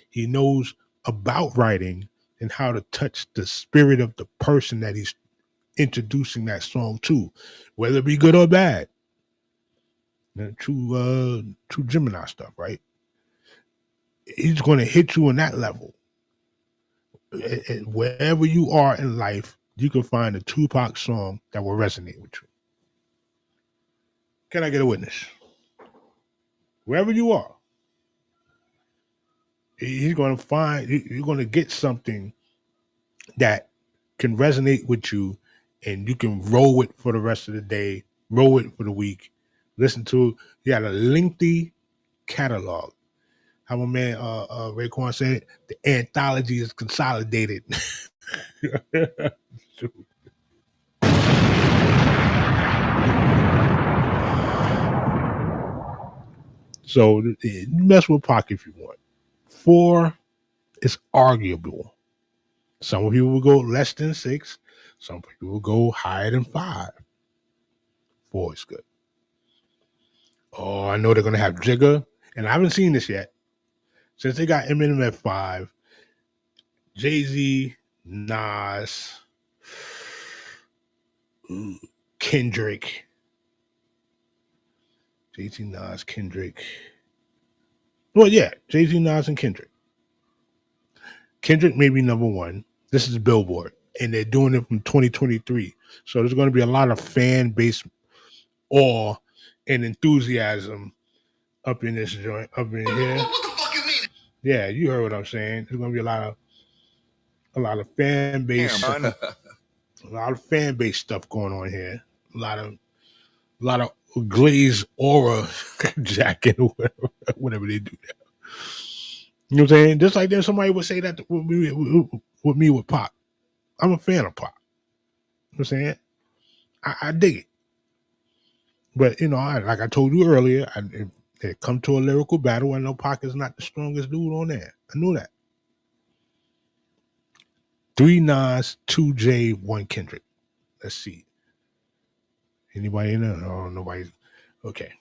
Speaker 1: He knows about writing and how to touch the spirit of the person that he's introducing that song to, whether it be good or bad. True Gemini stuff, right? He's going to hit you on that level. Wherever you are in life, you can find a Tupac song that will resonate with you. Can I get a witness? Wherever you are, he's going to find, you're going to get something that can resonate with you, and you can roll it for the rest of the day, roll it for the week, listen to it. He had a lengthy catalog. How my man Raekwon said, the anthology is consolidated. So mess with Pac if you want. 4 is arguable. Some people will go less than 6. Some people will go higher than 5. 4 is good. Oh, I know they're going to have Jigga. And I haven't seen this yet. Since they got Eminem at 5, Jay-Z, Nas, Kendrick. Jay-Z, Nas, Kendrick. Well, yeah, Jay-Z, Nas, and Kendrick. Kendrick may be number 1. This is Billboard. and they're doing it from 2023. So there's going to be a lot of fan base awe and enthusiasm up in this joint, up in here.
Speaker 5: What the fuck you mean?
Speaker 1: Yeah, you heard what I'm saying. There's going to be a lot of fan base, a lot of fan base stuff going on here. A lot of glazed aura jacket or whatever they do there. You know what I'm saying? Just like there's somebody would say that with me with Pop. I'm a fan of Pop. You know what I'm saying? I dig it. But, you know, like I told you earlier, if it come to a lyrical battle, I know Pac is not the strongest dude on there. I knew that. 3 Nas, 2 J, 1 Kendrick. Let's see. Anybody in there? Oh, nobody. Okay.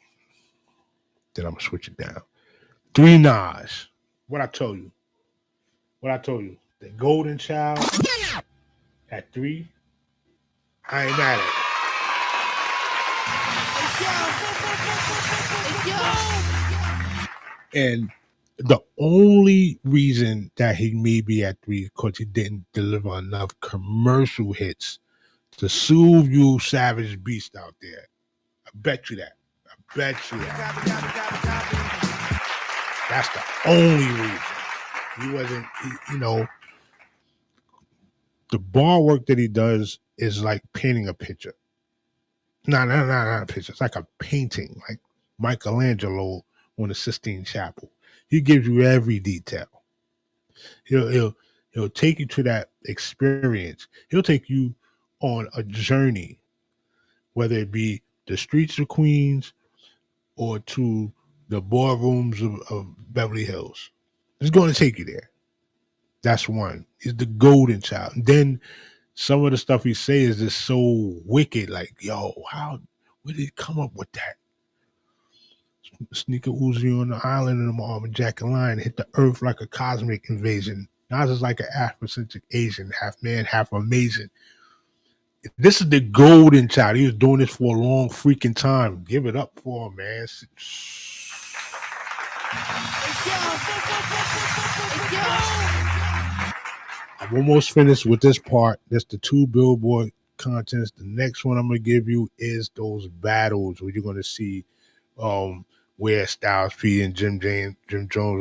Speaker 1: Then I'm going to switch it down. 3 Nas. What I told you. The Golden Child at 3. I ain't mad at it. And the only reason that he may be at 3 is because he didn't deliver enough commercial hits to soothe you savage beast out there. I bet you that. That's the only reason. He wasn't, you know, the bar work that he does is like painting a picture. Not a picture. It's like a painting, like Michelangelo on the Sistine Chapel. He gives you every detail. He'll take you to that experience. He'll take you on a journey, whether it be the streets of Queens or to the ballrooms of Beverly Hills. He's going to take you there. That's one. He's the golden child. And then some of the stuff he says is just so wicked. Like, yo, where did he come up with that? Sneaker Uzi on the island and the Jack and Lion hit the earth like a cosmic invasion. Nas is like an Afrocentric Asian, half man, half amazing. This is the golden child. He was doing this for a long freaking time. Give it up for him, man. I'm almost finished with this part. That's the 2 Billboard contents. The next one I'm going to give you is those battles where you're going to see where Styles P and Jim Jones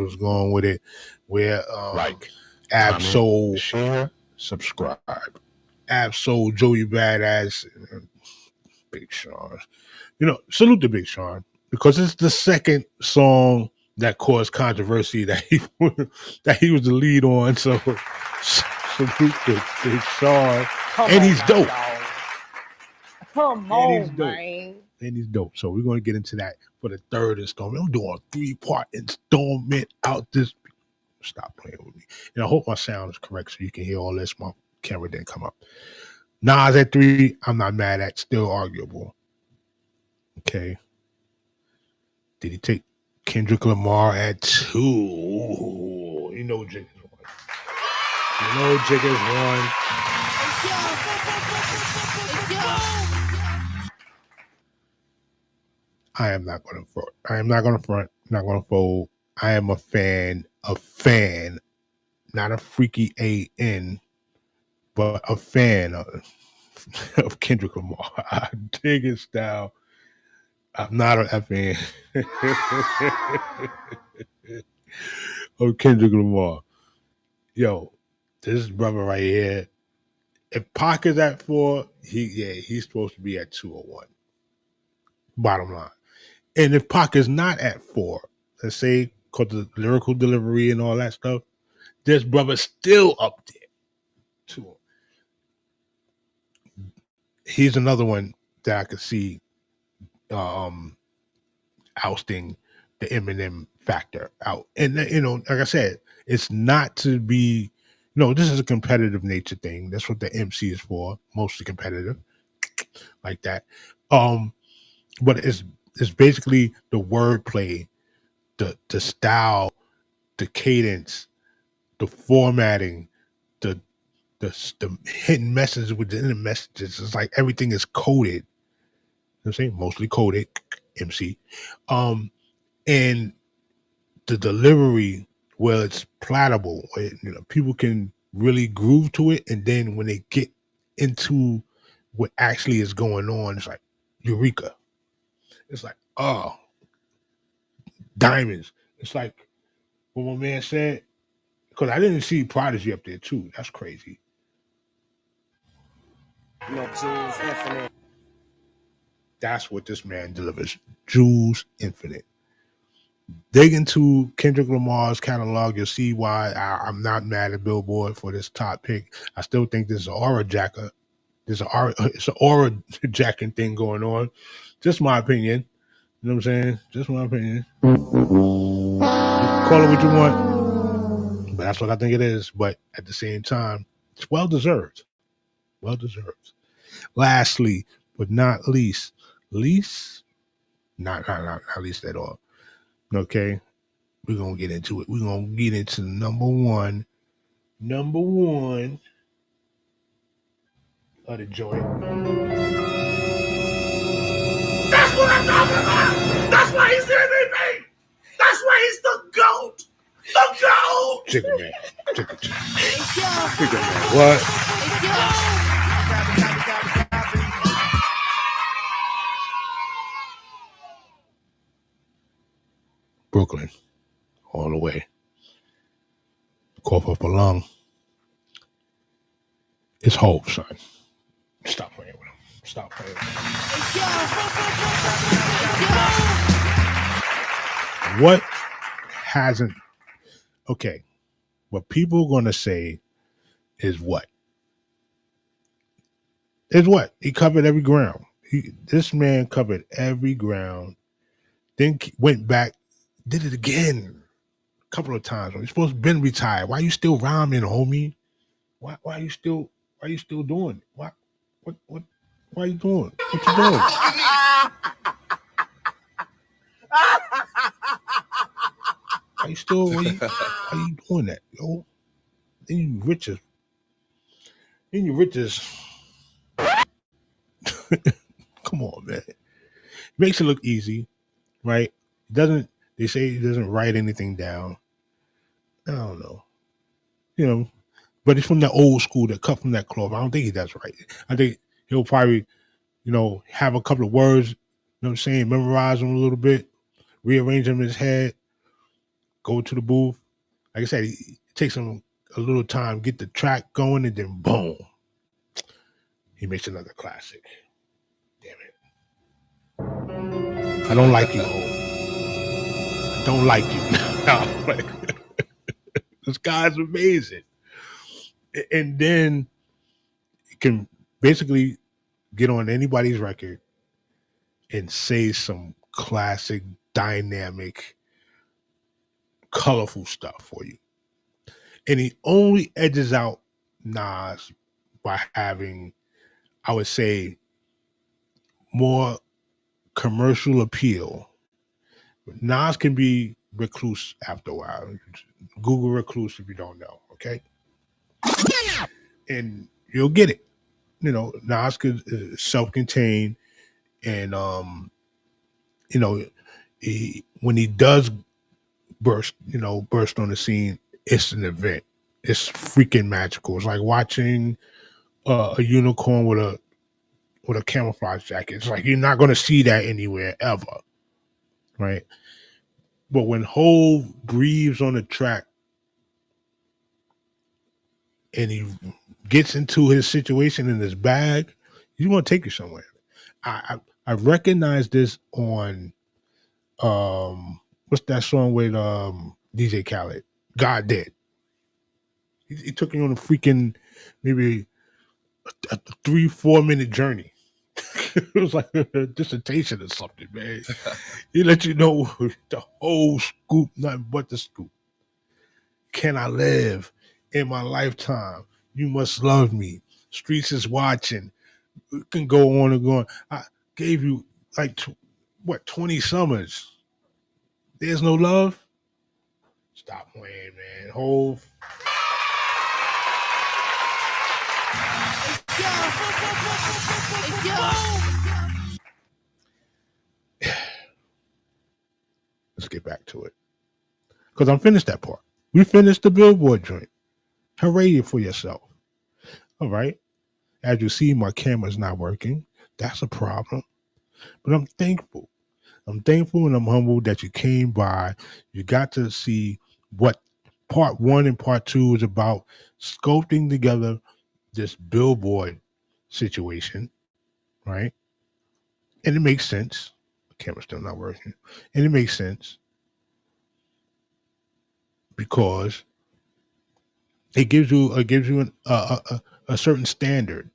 Speaker 1: was going with it, where
Speaker 2: Like,
Speaker 1: Absol,
Speaker 2: comment, share, subscribe.
Speaker 1: Absol, Joey Badazz, Big Sean. You know, salute to Big Sean because it's the second song that caused controversy that he was the lead on. So salute to Big Sean, and he's dope.
Speaker 6: Come on, man.
Speaker 1: And he's dope. So we're going to get into that for the third installment. I'm doing a 3-part installment out this. Stop playing with me. And I hope my sound is correct so you can hear all this. My camera didn't come up. Nas at 3, I'm not mad at. Still arguable. Okay. Did he take Kendrick Lamar at 2? You know Jigga's one. I am not going to front. Not going to fold. I am a fan, not a freaky A-N, but a fan of Kendrick Lamar. I dig his style. I'm not an fan of Kendrick Lamar. Yo, this brother right here, if Pac is at 4, he's supposed to be at 2 or 1. Bottom line. And if Pac is not at 4, let's say, because of the lyrical delivery and all that stuff, this brother's still up there to him. He's another one that I could see ousting the Eminem factor out. And, you know, like I said, it's not to be, this is a competitive nature thing. That's what the MC is for, mostly competitive, like that. But it's basically the wordplay, the style, the cadence, the formatting, the hidden message within the messages. It's like everything is coded. You know what I'm saying? Mostly coded, MC. And the delivery, well, it's palatable. People can really groove to it, and then when they get into what actually is going on, it's like eureka. It's like, oh, diamonds. It's like what my man said, because I didn't see Prodigy up there too. That's crazy.
Speaker 6: Jules Infinite.
Speaker 1: That's what this man delivers. Jules Infinite. Dig into Kendrick Lamar's catalog, you'll see why I'm not mad at Billboard for this top pick. I still think this is an aura jacker. It's an aura jacking thing going on. Just my opinion. You know what I'm saying? Just my opinion. You can call it what you want, but that's what I think it is. But at the same time, it's well deserved. Well deserved. Lastly, but not least, not least at all. Okay, we're gonna get into it. We're gonna get into number one of the joint.
Speaker 5: That's what I'm talking about. That's why he's MVP. That's why he's the GOAT. The GOAT.
Speaker 1: Chicken man. Chicken man. What? Brooklyn, all the way. Cough up a lung. It's Hope, son. Stop playing with him. Stop playing with him. What hasn't? Okay, what people are gonna say is what? Is what? He covered every ground. This man covered every ground. Then went back, did it again a couple of times. You're supposed to been retired. Why you still rhyming, homie? Why are you still doing it? What are you doing? What you doing? Why you doing that, yo? Then you riches. Come on, man. Makes it look easy, right? They say he doesn't write anything down. I don't know. You know, but he's from that old school that cut from that cloth. I don't think he does right. I think he'll probably, have a couple of words, you know what I'm saying, memorize them a little bit, rearrange them in his head, go to the booth. Like I said, it takes him a little time, get the track going, and then boom, he makes another classic. Damn it. I don't like you, Hope. I don't like you. This guy's amazing. And then you can basically get on anybody's record and say some classic, dynamic, colorful stuff for you. And he only edges out Nas by having, I would say, more commercial appeal. Nas can be recluse after a while. Google recluse if you don't know, okay? And you'll get it. Nas is self-contained, and when he does burst on the scene, it's an event. It's freaking magical. It's like watching a unicorn with a camouflage jacket. It's like you're not going to see that anywhere ever, right? But when Hove breathes on the track and he gets into his situation in his bag, he's going to take you somewhere. I recognize this on what's that song with DJ Khaled? God Did. He took you on a freaking maybe a 3-4 minute journey. It was like a dissertation or something, man. He let you know the whole scoop, nothing but the scoop. Can I live in my lifetime? You must love me. Streets is watching. It can go on and go on. I gave you like 20 summers. There's no love. Stop playing, man. Hove. Let's get back to it. Because I'm finished that part. We finished the Billboard joint. Hooray for yourself. All right. As you see, my camera's not working. That's a problem. But I'm thankful. I'm thankful and I'm humbled that you came by. You got to see what part 1 and part 2 is about, sculpting together this billboard situation, right? And it makes sense. The camera's still not working. And it makes sense because it gives you a certain standard.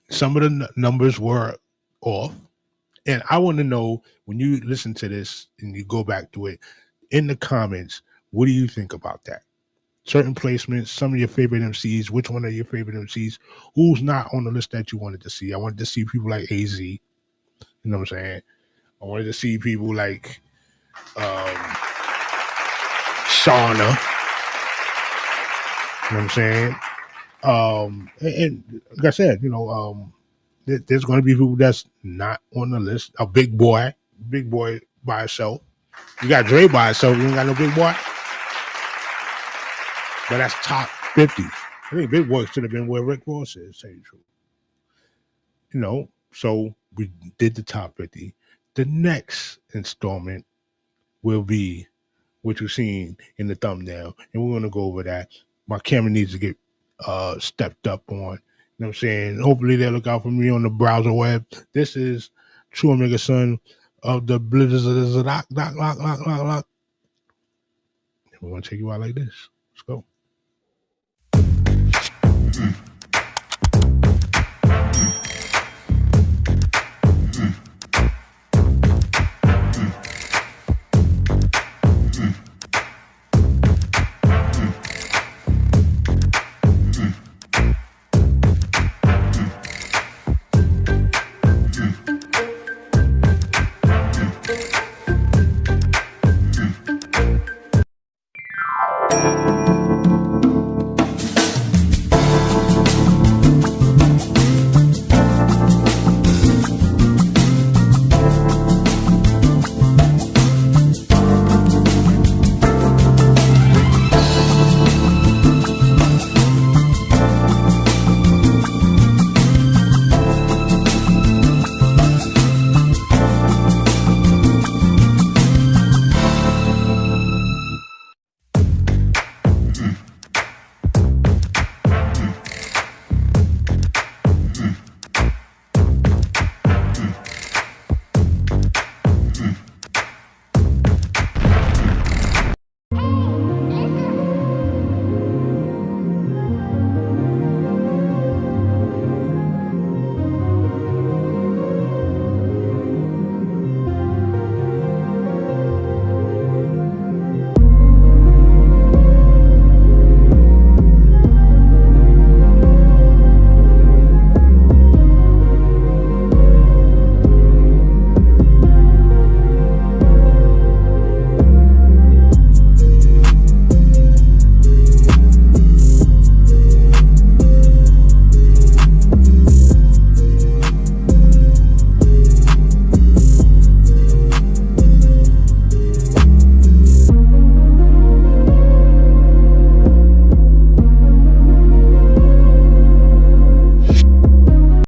Speaker 1: Some of the numbers were off. And I want to know, when you listen to this and you go back to it, in the comments, what do you think about that? Certain placements, some of your favorite MCs, which one are your favorite MCs? Who's not on the list that you wanted to see? I wanted to see people like AZ. You know what I'm saying? I wanted to see people like Shauna. You know what I'm saying? And like I said, there's going to be people that's not on the list. A big boy by itself. You got Dre by itself. You ain't got no big boy. But that's top 50. I think Big Boy should have been where Rick Ross is, tell you the truth. So we did the top 50. The next installment will be what you've seen in the thumbnail, and we're going to go over that. My camera needs to get stepped up on. You know what I'm saying? Hopefully they'll look out for me on the browser web. This is True Omega Son of the Blizzards of the Lock. We're going to take you out like this. Let's go.